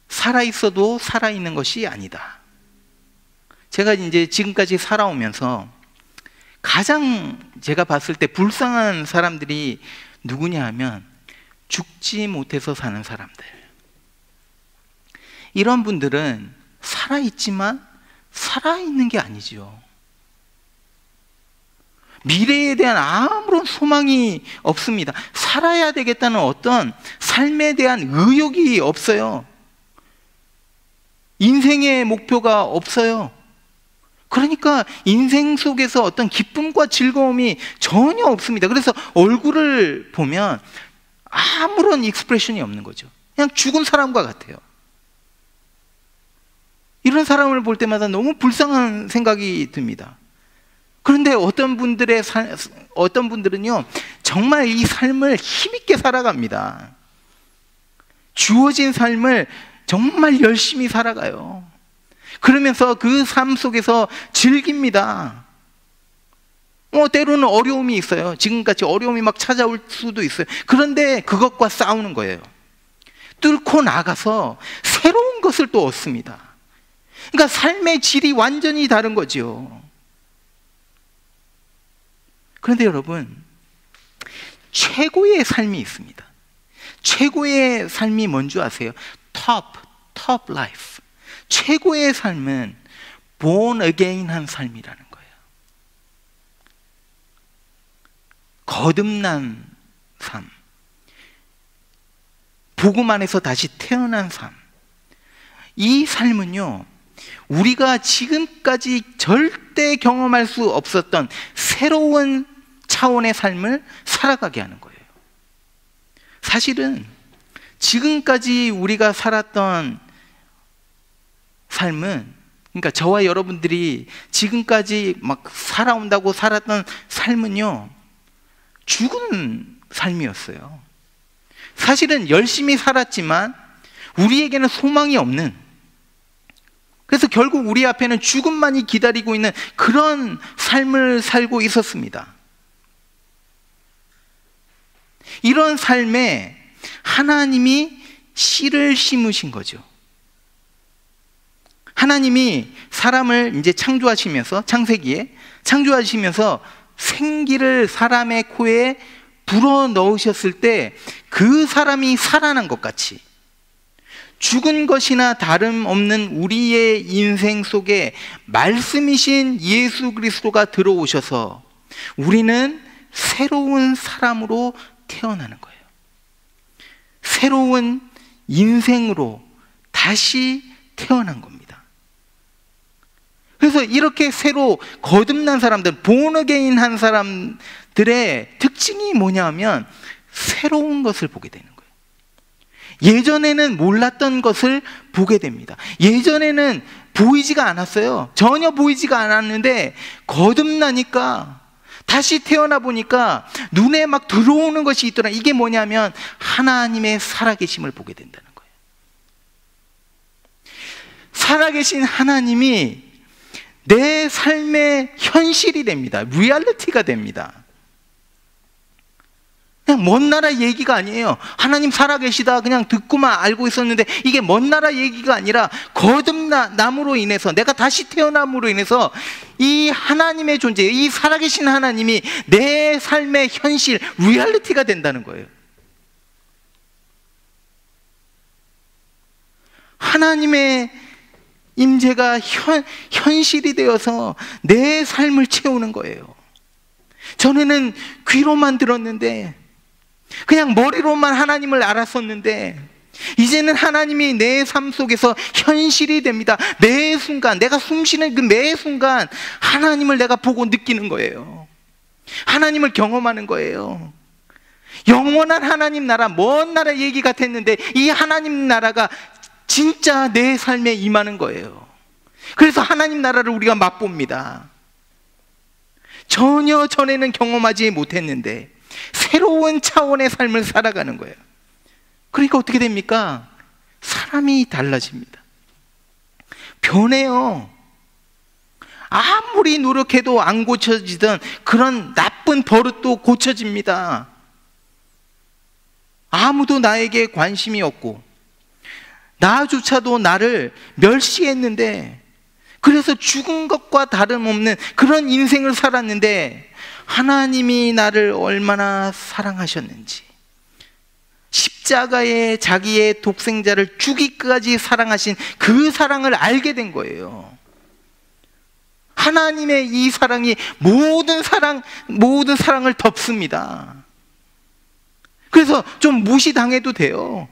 살아있어도 살아있는 것이 아니다. 제가 이제 지금까지 살아오면서 가장 제가 봤을 때 불쌍한 사람들이 누구냐 하면 죽지 못해서 사는 사람들. 이런 분들은 살아있지만 살아있는 게 아니죠. 미래에 대한 아무런 소망이 없습니다. 살아야 되겠다는 어떤 삶에 대한 의욕이 없어요. 인생의 목표가 없어요. 그러니까 인생 속에서 어떤 기쁨과 즐거움이 전혀 없습니다. 그래서 얼굴을 보면 아무런 익스프레션이 없는 거죠. 그냥 죽은 사람과 같아요. 이런 사람을 볼 때마다 너무 불쌍한 생각이 듭니다. 그런데 어떤 분들은요, 정말 이 삶을 힘있게 살아갑니다. 주어진 삶을 정말 열심히 살아가요. 그러면서 그 삶 속에서 즐깁니다. 때로는 어려움이 있어요. 지금같이 어려움이 막 찾아올 수도 있어요. 그런데 그것과 싸우는 거예요. 뚫고 나가서 새로운 것을 또 얻습니다. 그러니까 삶의 질이 완전히 다른 거죠. 그런데 여러분, 최고의 삶이 있습니다. 최고의 삶이 뭔지 아세요? top life. 최고의 삶은 born again 한 삶이라는 거예요. 거듭난 삶. 복음 안에서 다시 태어난 삶. 이 삶은요, 우리가 지금까지 절대 경험할 수 없었던 새로운 차원의 삶을 살아가게 하는 거예요. 사실은 지금까지 우리가 살았던 삶은, 그러니까 저와 여러분들이 지금까지 막 살아온다고 살았던 삶은요, 죽은 삶이었어요. 사실은 열심히 살았지만 우리에게는 소망이 없는, 그래서 결국 우리 앞에는 죽음만이 기다리고 있는 그런 삶을 살고 있었습니다. 이런 삶에 하나님이 씨를 심으신 거죠. 하나님이 사람을 이제 창조하시면서, 창세기에 창조하시면서 생기를 사람의 코에 불어 넣으셨을 때 그 사람이 살아난 것 같이 죽은 것이나 다름없는 우리의 인생 속에 말씀이신 예수 그리스도가 들어오셔서 우리는 새로운 사람으로 태어나는 거예요. 새로운 인생으로 다시 태어난 겁니다. 그래서 이렇게 새로 거듭난 사람들, born again 한 사람들의 특징이 뭐냐면 새로운 것을 보게 되는 거예요. 예전에는 몰랐던 것을 보게 됩니다. 예전에는 보이지가 않았어요. 전혀 보이지가 않았는데 거듭나니까, 다시 태어나 보니까 눈에 막 들어오는 것이 있더라. 이게 뭐냐면 하나님의 살아계심을 보게 된다는 거예요. 살아계신 하나님이 내 삶의 현실이 됩니다. 리얼리티가 됩니다. 그냥 먼 나라 얘기가 아니에요. 하나님 살아계시다 그냥 듣고만 알고 있었는데 이게 먼 나라 얘기가 아니라 거듭남으로 인해서, 내가 다시 태어남으로 인해서 이 하나님의 존재, 이 살아계신 하나님이 내 삶의 현실, 리얼리티가 된다는 거예요. 하나님의 임재가 현실이 되어서 내 삶을 채우는 거예요. 전에는 귀로만 들었는데, 그냥 머리로만 하나님을 알았었는데, 이제는 하나님이 내 삶 속에서 현실이 됩니다. 매 순간, 내가 숨쉬는 그 매 순간 하나님을 내가 보고 느끼는 거예요. 하나님을 경험하는 거예요. 영원한 하나님 나라, 먼 나라 얘기 같았는데 이 하나님 나라가 진짜 내 삶에 임하는 거예요. 그래서 하나님 나라를 우리가 맛봅니다. 전혀 전에는 경험하지 못했는데 새로운 차원의 삶을 살아가는 거예요. 그러니까 어떻게 됩니까? 사람이 달라집니다. 변해요. 아무리 노력해도 안 고쳐지던 그런 나쁜 버릇도 고쳐집니다. 아무도 나에게 관심이 없고 나조차도 나를 멸시했는데, 그래서 죽은 것과 다름없는 그런 인생을 살았는데 하나님이 나를 얼마나 사랑하셨는지, 십자가에 자기의 독생자를 죽이기까지 사랑하신 그 사랑을 알게 된 거예요. 하나님의 이 사랑이 모든 사랑을 덮습니다. 그래서 좀 무시당해도 돼요.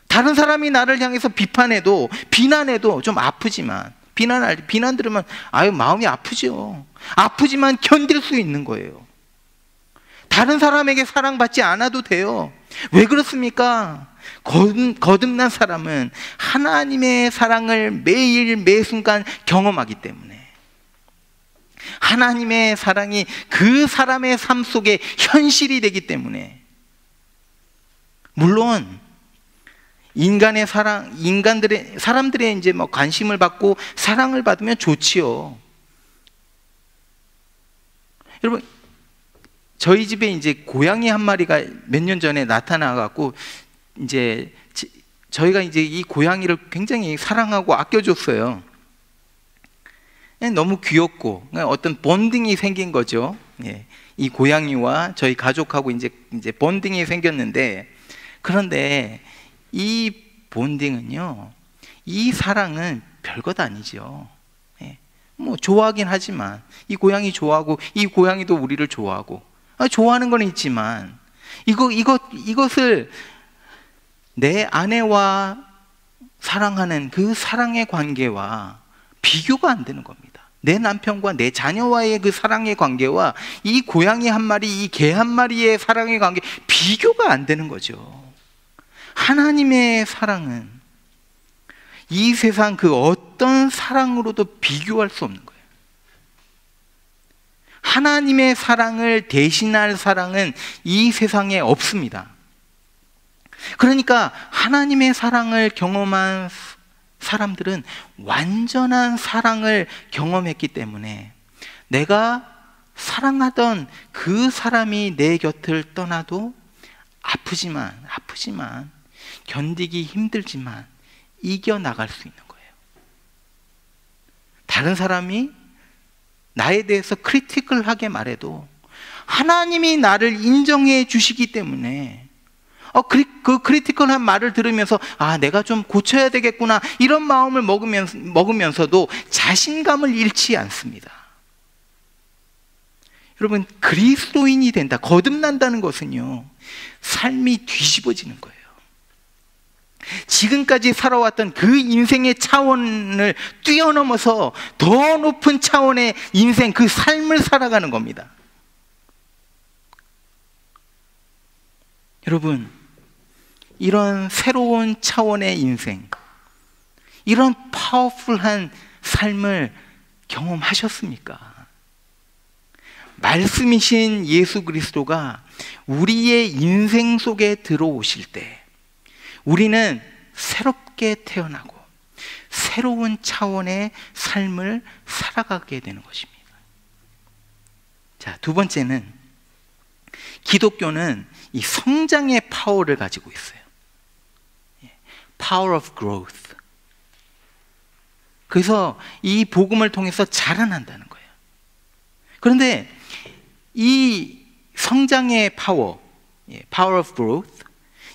다른 사람이 나를 향해서 비판해도, 비난해도 좀 아프지만, 비난 들으면 마음이 아프죠. 아프지만 견딜 수 있는 거예요. 다른 사람에게 사랑받지 않아도 돼요. 왜 그렇습니까? 거듭난 사람은 하나님의 사랑을 매일 매순간 경험하기 때문에, 하나님의 사랑이 그 사람의 삶 속에 현실이 되기 때문에. 물론 인간의 사랑, 사람들의 이제 뭐 관심을 받고 사랑을 받으면 좋지요. 여러분, 저희 집에 이제 고양이 한 마리가 몇 년 전에 나타나갖고 이제 저희가 이제 이 고양이를 굉장히 사랑하고 아껴줬어요. 너무 귀엽고 어떤 본딩이 생긴 거죠. 이 고양이와 저희 가족하고 이제 본딩이 생겼는데, 그런데 이 본딩은요, 이 사랑은 별것 아니죠. 뭐 좋아하긴 하지만, 이 고양이 좋아하고 이 고양이도 우리를 좋아하고, 좋아하는 건 있지만 이것을 내 아내와 사랑하는 그 사랑의 관계와 비교가 안 되는 겁니다. 내 남편과 내 자녀와의 그 사랑의 관계와 이 고양이 한 마리, 이 개 한 마리의 사랑의 관계, 비교가 안 되는 거죠. 하나님의 사랑은 이 세상 그 어떤 사랑으로도 비교할 수 없는 거예요. 하나님의 사랑을 대신할 사랑은 이 세상에 없습니다. 그러니까 하나님의 사랑을 경험한 사람들은 완전한 사랑을 경험했기 때문에 내가 사랑하던 그 사람이 내 곁을 떠나도 아프지만 견디기 힘들지만 이겨나갈 수 있는 거예요. 다른 사람이 나에 대해서 크리티컬하게 말해도 하나님이 나를 인정해 주시기 때문에 그 크리티컬한 말을 들으면서 내가 좀 고쳐야 되겠구나, 이런 마음을 먹으면서도 자신감을 잃지 않습니다. 여러분, 그리스도인이 된다, 거듭난다는 것은요, 삶이 뒤집어지는 거예요. 지금까지 살아왔던 그 인생의 차원을 뛰어넘어서 더 높은 차원의 인생, 그 삶을 살아가는 겁니다. 여러분, 이런 새로운 차원의 인생, 이런 파워풀한 삶을 경험하셨습니까? 말씀이신 예수 그리스도가 우리의 인생 속에 들어오실 때 우리는 새롭게 태어나고 새로운 차원의 삶을 살아가게 되는 것입니다. 자, 두 번째는, 기독교는 이 성장의 파워를 가지고 있어요. Power of growth. 그래서 이 복음을 통해서 자라난다는 거예요. 그런데 이 성장의 파워, Power of growth,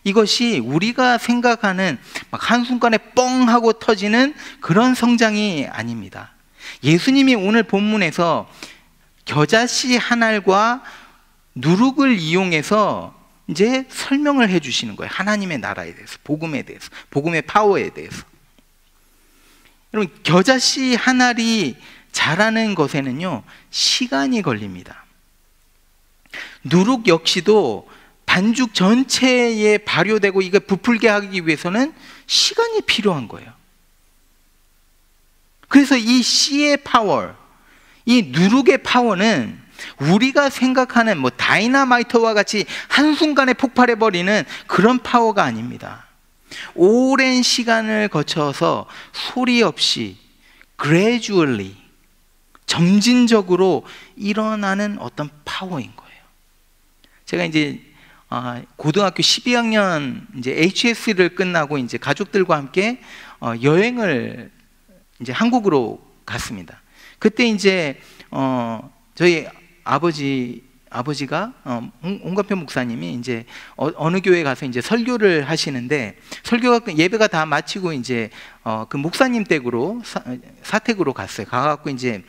이것이 우리가 생각하는 막 한순간에 뻥 하고 터지는 그런 성장이 아닙니다. 예수님이 오늘 본문에서 겨자씨 한 알과 누룩을 이용해서 이제 설명을 해 주시는 거예요. 하나님의 나라에 대해서, 복음에 대해서, 복음의 파워에 대해서. 여러분, 겨자씨 한 알이 자라는 것에는요, 시간이 걸립니다. 누룩 역시도 반죽 전체에 발효되고 이게 부풀게 하기 위해서는 시간이 필요한 거예요. 그래서 이 씨의 파워, 이 누룩의 파워는 우리가 생각하는 뭐 다이너마이트와 같이 한순간에 폭발해버리는 그런 파워가 아닙니다. 오랜 시간을 거쳐서 소리 없이 gradually, 점진적으로 일어나는 어떤 파워인 거예요. 제가 이제 고등학교 12학년 이제 HS를 끝나고 이제 가족들과 함께 여행을 이제 한국으로 갔습니다. 그때 이제 저희 아버지가 홍관표 목사님이 이제 어느 교회 가서 이제 설교를 하시는데, 예배가 다 마치고 이제 그 목사님 댁으로 사택으로 갔어요. 가갖고 이제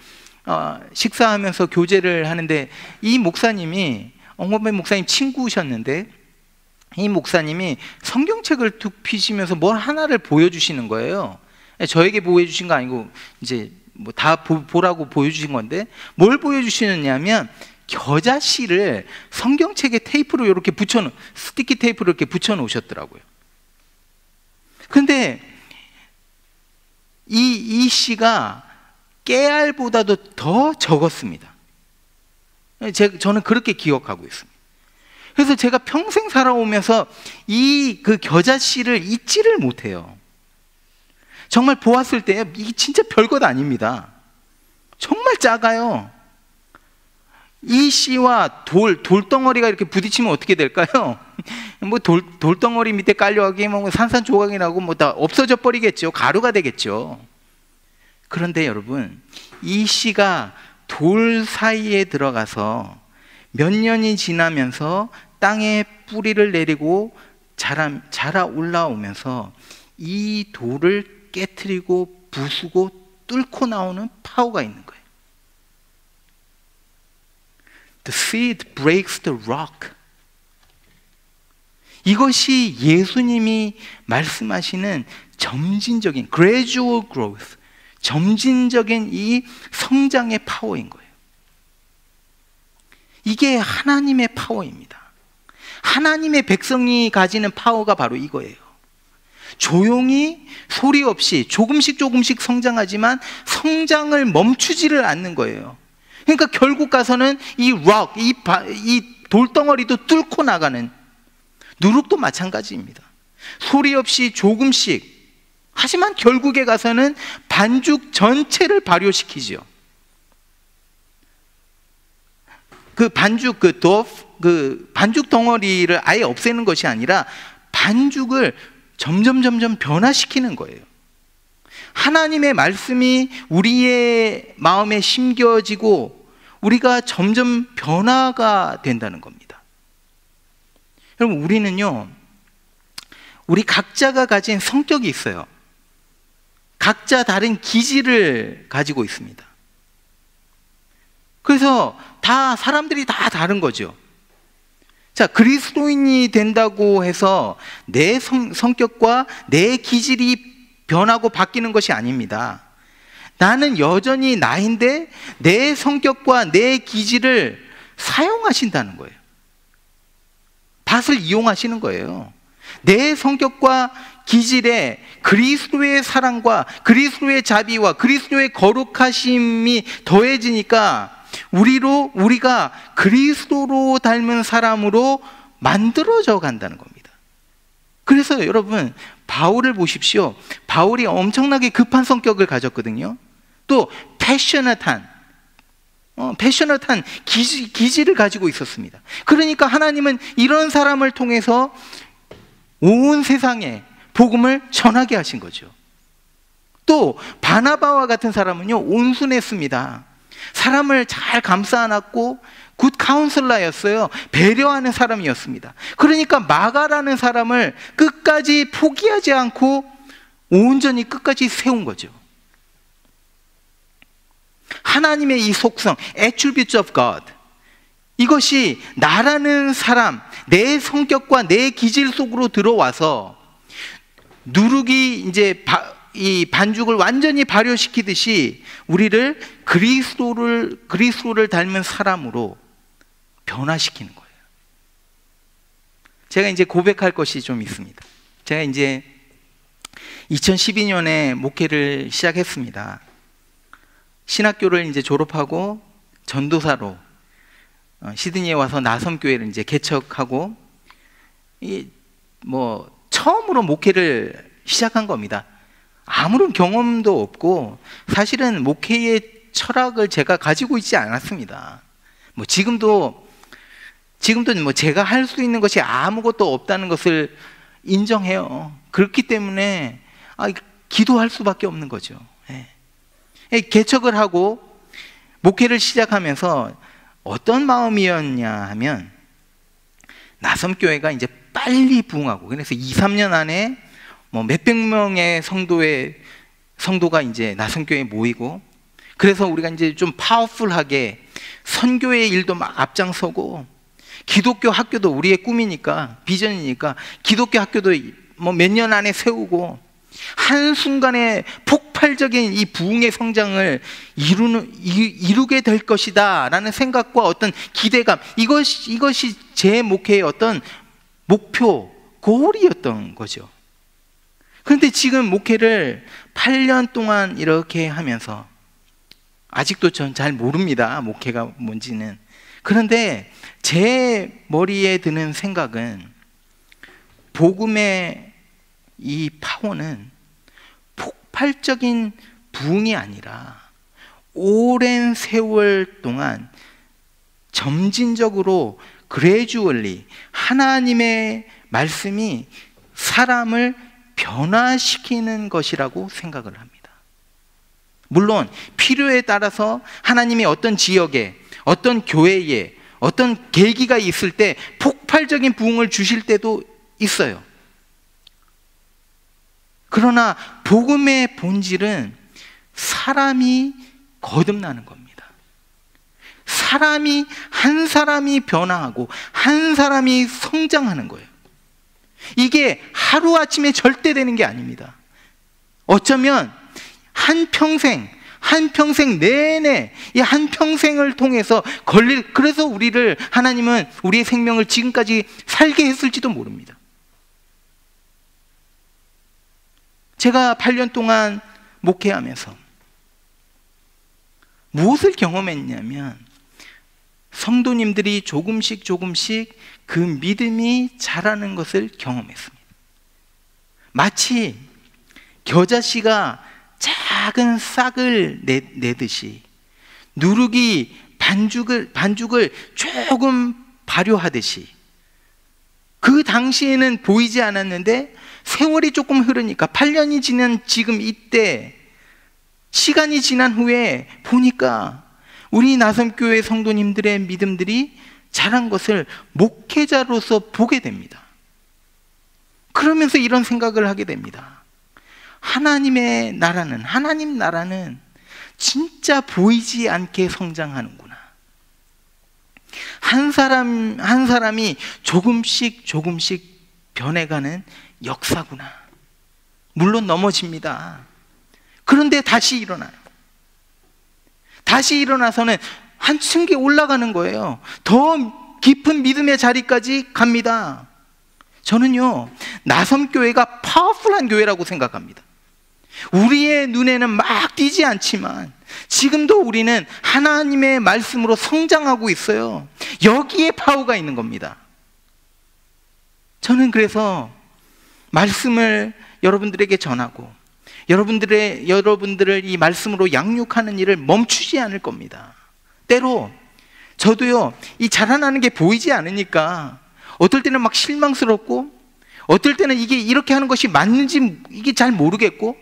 식사하면서 교제를 하는데, 이 목사님이 홍관표 목사님 친구셨는데, 이 목사님이 성경책을 툭 피시면서 뭘 하나를 보여주시는 거예요. 저에게 보여주신 거 아니고 이제 뭐 다 보라고 보여주신 건데, 뭘 보여주시느냐면 겨자씨를 성경책에 테이프로 이렇게 스티키 테이프로 이렇게 붙여 놓으셨더라고요. 근데 이 씨가 깨알보다도 더 적었습니다. 저는 그렇게 기억하고 있습니다. 그래서 제가 평생 살아오면서 그 겨자씨를 잊지를 못해요. 정말 보았을 때 이게 진짜 별것 아닙니다. 정말 작아요. 이 씨와 돌덩어리가 이렇게 부딪히면 어떻게 될까요? 뭐 돌덩어리 밑에 깔려가기 뭐 산산조각이 나고 뭐 다 없어져 버리겠죠. 가루가 되겠죠. 그런데 여러분, 이 씨가 돌 사이에 들어가서 몇 년이 지나면서 땅에 뿌리를 내리고 자라 올라오면서 이 돌을 깨트리고 부수고 뚫고 나오는 파워가 있는 거예요. The seed breaks the rock. 이것이 예수님이 말씀하시는 점진적인 gradual growth, 점진적인 이 성장의 파워인 거예요. 이게 하나님의 파워입니다. 하나님의 백성이 가지는 파워가 바로 이거예요. 조용히 소리 없이 조금씩 성장하지만 성장을 멈추지를 않는 거예요. 그러니까 결국 가서는 이 돌덩어리도 뚫고 나가는, 누룩도 마찬가지입니다. 소리 없이 조금씩, 하지만 결국에 가서는 반죽 전체를 발효시키죠. 그 반죽 반죽 덩어리를 아예 없애는 것이 아니라 반죽을 점점 변화시키는 거예요. 하나님의 말씀이 우리의 마음에 심겨지고 우리가 점점 변화가 된다는 겁니다. 여러분, 우리는요, 우리 각자가 가진 성격이 있어요. 각자 다른 기질을 가지고 있습니다. 그래서 사람들이 다 다른 거죠. 자, 그리스도인이 된다고 해서 내 성격과 내 기질이 변하고 바뀌는 것이 아닙니다. 나는 여전히 나인데 내 성격과 내 기질을 사용하신다는 거예요. 밭을 이용하시는 거예요. 내 성격과 기질에 그리스도의 사랑과 그리스도의 자비와 그리스도의 거룩하심이 더해지니까 우리가 그리스도로 닮은 사람으로 만들어져 간다는 겁니다. 그래서 여러분, 바울을 보십시오. 바울이 엄청나게 급한 성격을 가졌거든요. 또 패셔너트한 기질을 가지고 있었습니다. 그러니까 하나님은 이런 사람을 통해서 온 세상에 복음을 전하게 하신 거죠. 또 바나바와 같은 사람은요, 온순했습니다. 사람을 잘 감싸 안았고 굿 카운슬러였어요. 배려하는 사람이었습니다. 그러니까 마가라는 사람을 끝까지 포기하지 않고 온전히 끝까지 세운 거죠. 하나님의 이 속성, attributes of God, 이것이 나라는 사람, 내 성격과 내 기질 속으로 들어와서 누룩이 이제 이 반죽을 완전히 발효시키듯이 우리를 그리스도를 닮은 사람으로 변화시키는 거예요. 제가 이제 고백할 것이 좀 있습니다. 제가 이제 2012년에 목회를 시작했습니다. 신학교를 이제 졸업하고 전도사로 시드니에 와서 나섬교회를 이제 개척하고 처음으로 목회를 시작한 겁니다. 아무런 경험도 없고 사실은 목회의 철학을 제가 가지고 있지 않았습니다. 지금도 제가 할 수 있는 것이 아무것도 없다는 것을 인정해요. 그렇기 때문에 기도할 수밖에 없는 거죠. 개척을 하고 목회를 시작하면서 어떤 마음이었냐 하면 나섬교회가 이제 빨리 부흥하고, 그래서 2, 3년 안에 몇백 명의 성도가 이제 나섬교회에 모이고, 그래서 우리가 이제 좀 파워풀하게 선교의 일도 막 앞장서고, 기독교 학교도 우리의 꿈이니까, 비전이니까 기독교 학교도 몇 년 안에 세우고, 한순간에 폭발적인 이 부흥의 성장을 이루게 될 것이다 라는 생각과 어떤 기대감, 이것이 제 목회의 어떤 목표, 골이었던 거죠. 그런데 지금 목회를 8년 동안 이렇게 하면서 아직도 전 잘 모릅니다, 목회가 뭔지는. 그런데 제 머리에 드는 생각은, 복음의 이 파워는 폭발적인 부흥이 아니라 오랜 세월 동안 점진적으로 그레주얼리 하나님의 말씀이 사람을 변화시키는 것이라고 생각을 합니다. 물론 필요에 따라서 하나님이 어떤 지역에, 어떤 교회에 어떤 계기가 있을 때 폭발적인 부흥을 주실 때도 있어요. 그러나 복음의 본질은 사람이 거듭나는 겁니다. 한 사람이 변화하고 한 사람이 성장하는 거예요. 이게 하루아침에 절대 되는 게 아닙니다. 어쩌면 한평생 내내 이 한평생을 통해서 그래서 하나님은 우리의 생명을 지금까지 살게 했을지도 모릅니다. 제가 8년 동안 목회하면서 무엇을 경험했냐면, 성도님들이 조금씩 그 믿음이 자라는 것을 경험했습니다. 마치 겨자씨가 작은 싹을 내듯이, 누룩이 반죽을 조금 발효하듯이, 그 당시에는 보이지 않았는데 세월이 조금 흐르니까 8년이 지난 지금 이때, 시간이 지난 후에 보니까 우리 나섬교회 성도님들의 믿음들이 자란 것을 목회자로서 보게 됩니다. 그러면서 이런 생각을 하게 됩니다. 하나님 나라는 진짜 보이지 않게 성장하는구나. 한 사람이 조금씩 변해가는 역사구나. 물론 넘어집니다. 그런데 다시 일어나요. 다시 일어나서는 한 층계 올라가는 거예요. 더 깊은 믿음의 자리까지 갑니다. 저는요, 나섬교회가 파워풀한 교회라고 생각합니다. 우리의 눈에는 막 띄지 않지만 지금도 우리는 하나님의 말씀으로 성장하고 있어요. 여기에 파워가 있는 겁니다. 저는 그래서 말씀을 여러분들에게 전하고 여러분들을 이 말씀으로 양육하는 일을 멈추지 않을 겁니다. 때로 저도요, 이 자라나는 게 보이지 않으니까 어떨 때는 막 실망스럽고, 어떨 때는 이게 이렇게 하는 것이 맞는지 이게 잘 모르겠고,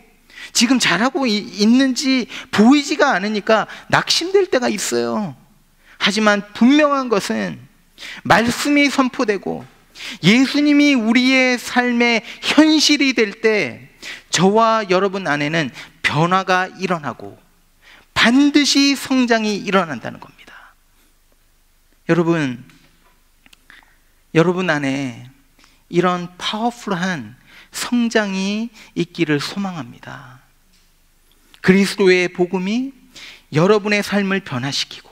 지금 잘하고 있는지 보이지가 않으니까 낙심될 때가 있어요. 하지만 분명한 것은 말씀이 선포되고 예수님이 우리의 삶의 현실이 될 때 저와 여러분 안에는 변화가 일어나고 반드시 성장이 일어난다는 겁니다. 여러분 안에 이런 파워풀한 성장이 있기를 소망합니다. 그리스도의 복음이 여러분의 삶을 변화시키고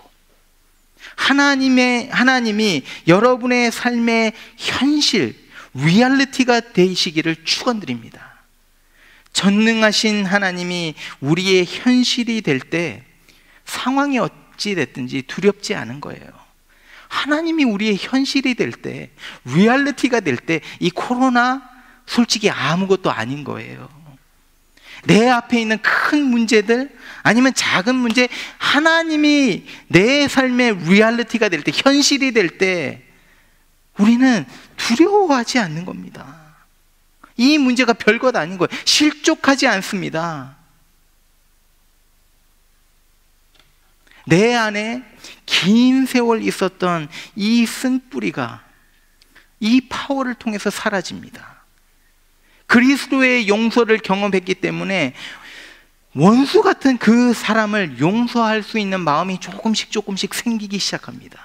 하나님이 여러분의 삶의 현실, 리얼리티가 되시기를 축원드립니다. 전능하신 하나님이 우리의 현실이 될 때 상황이 어찌 됐든지 두렵지 않은 거예요. 하나님이 우리의 현실이 될 때, 리얼리티가 될 때 이 코로나 솔직히 아무것도 아닌 거예요. 내 앞에 있는 큰 문제들 아니면 작은 문제, 하나님이 내 삶의 리얼리티가 될 때, 현실이 될 때 우리는 두려워하지 않는 겁니다. 이 문제가 별것 아닌 거예요. 실족하지 않습니다. 내 안에 긴 세월 있었던 이 쓴뿌리가 이 파워를 통해서 사라집니다. 그리스도의 용서를 경험했기 때문에 원수 같은 그 사람을 용서할 수 있는 마음이 조금씩 생기기 시작합니다.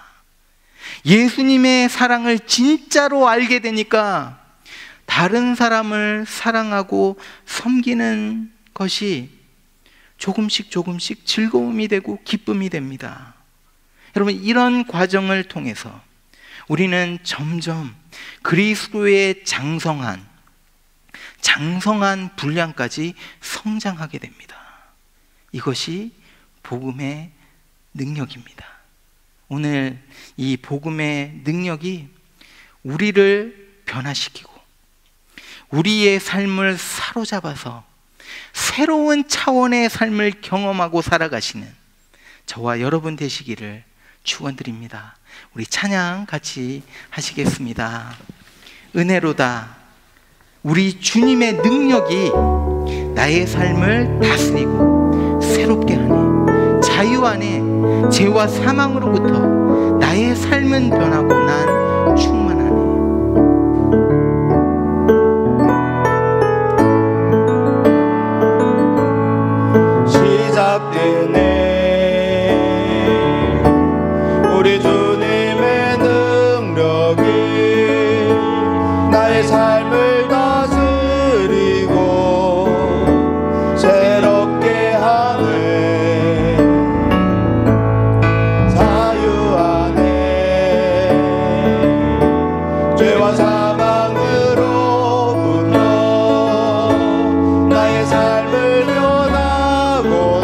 예수님의 사랑을 진짜로 알게 되니까 다른 사람을 사랑하고 섬기는 것이 조금씩 즐거움이 되고 기쁨이 됩니다. 여러분, 이런 과정을 통해서 우리는 점점 그리스도의 장성한 분량까지 성장하게 됩니다. 이것이 복음의 능력입니다. 오늘 이 복음의 능력이 우리를 변화시키고 우리의 삶을 사로잡아서 새로운 차원의 삶을 경험하고 살아가시는 저와 여러분 되시기를 축원드립니다. 우리 찬양 같이 하시겠습니다. 은혜로다. 우리 주님의 능력이 나의 삶을 다스리고 새롭게 하네. 자유 안에 죄와 사망으로부터 나의 삶은 변하고 난 충만하네.
시작되네 우리 주님의 능력이 나의 삶을 다스리고 새롭게 하네. 자유 안에 죄와 사망으로부터 나의 삶을 변하고 나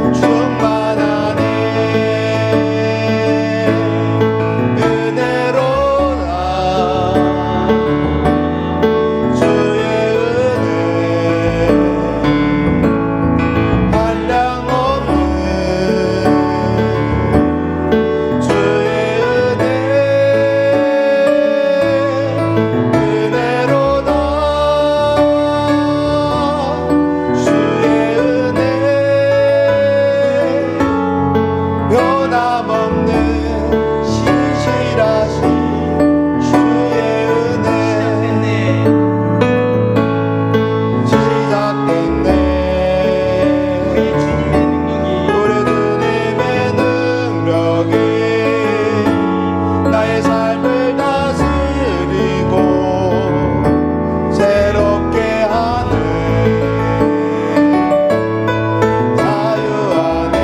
충만하네. 은혜로다 주의 은혜 한량없는 주의 은혜 은혜로다 주의 은혜 변함없는 신실하신 주의 은혜 시작됐네. 우리 주님의 능력이 나의 삶을 다스리고 새롭게 하네. 자유 안에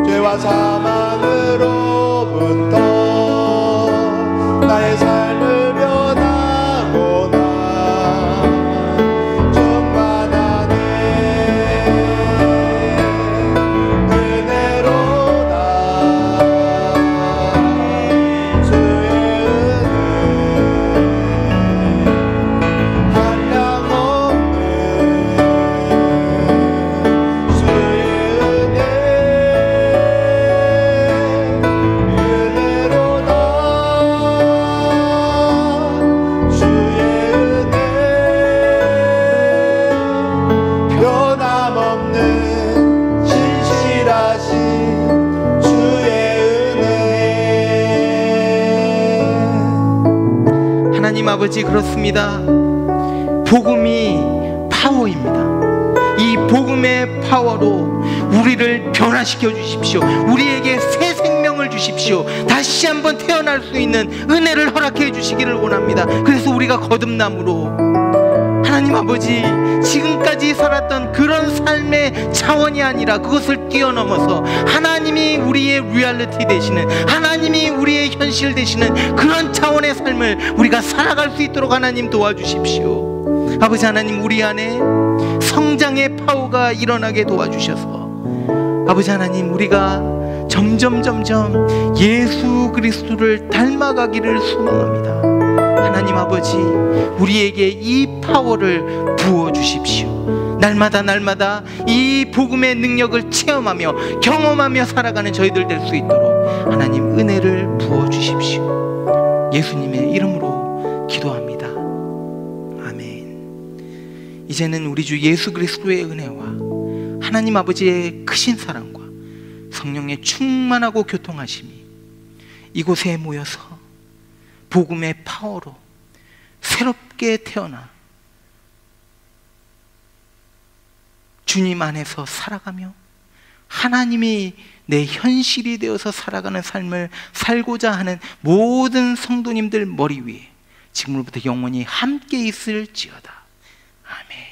죄와 사망으로부터 나의 삶을 변하고 나 충만하네. 은혜로다 주의 은혜 한량없는 주의 은혜 은혜로다 주의 은혜 변함없는 신실하신 주의 은혜.
하나님 아버지, 그렇습니다. 복음이 파워입니다. 이 복음의 파워로 우리를 변화시켜 주십시오. 우리에게 새 생명을 주십시오. 다시 한번 태어날 수 있는 은혜를 허락해 주시기를 원합니다. 그래서 우리가 거듭남으로 하나님 하나님 아버지, 지금까지 살았던 그런 삶의 차원이 아니라 그것을 뛰어넘어서 하나님이 우리의 리얼리티 되시는, 하나님이 우리의 현실 되시는 그런 차원의 삶을 우리가 살아갈 수 있도록 하나님 도와주십시오. 아버지 하나님, 우리 안에 성장의 파워가 일어나게 도와주셔서 아버지 하나님, 우리가 점점 예수 그리스도를 닮아가기를 소망합니다. 하나님 아버지, 우리에게 이 파워를 부어주십시오. 날마다 이 복음의 능력을 체험하며 경험하며 살아가는 저희들 될 수 있도록 하나님 은혜를 부어주십시오. 예수님의 이름으로 기도합니다. 아멘. 이제는 우리 주 예수 그리스도의 은혜와 하나님 아버지의 크신 사랑과 성령의 충만하고 교통하심이 이곳에 모여서 복음의 파워로 새롭게 태어나 주님 안에서 살아가며 하나님이 내 현실이 되어서 살아가는 삶을 살고자 하는 모든 성도님들 머리 위에 지금부터 영원히 함께 있을지어다. 아멘.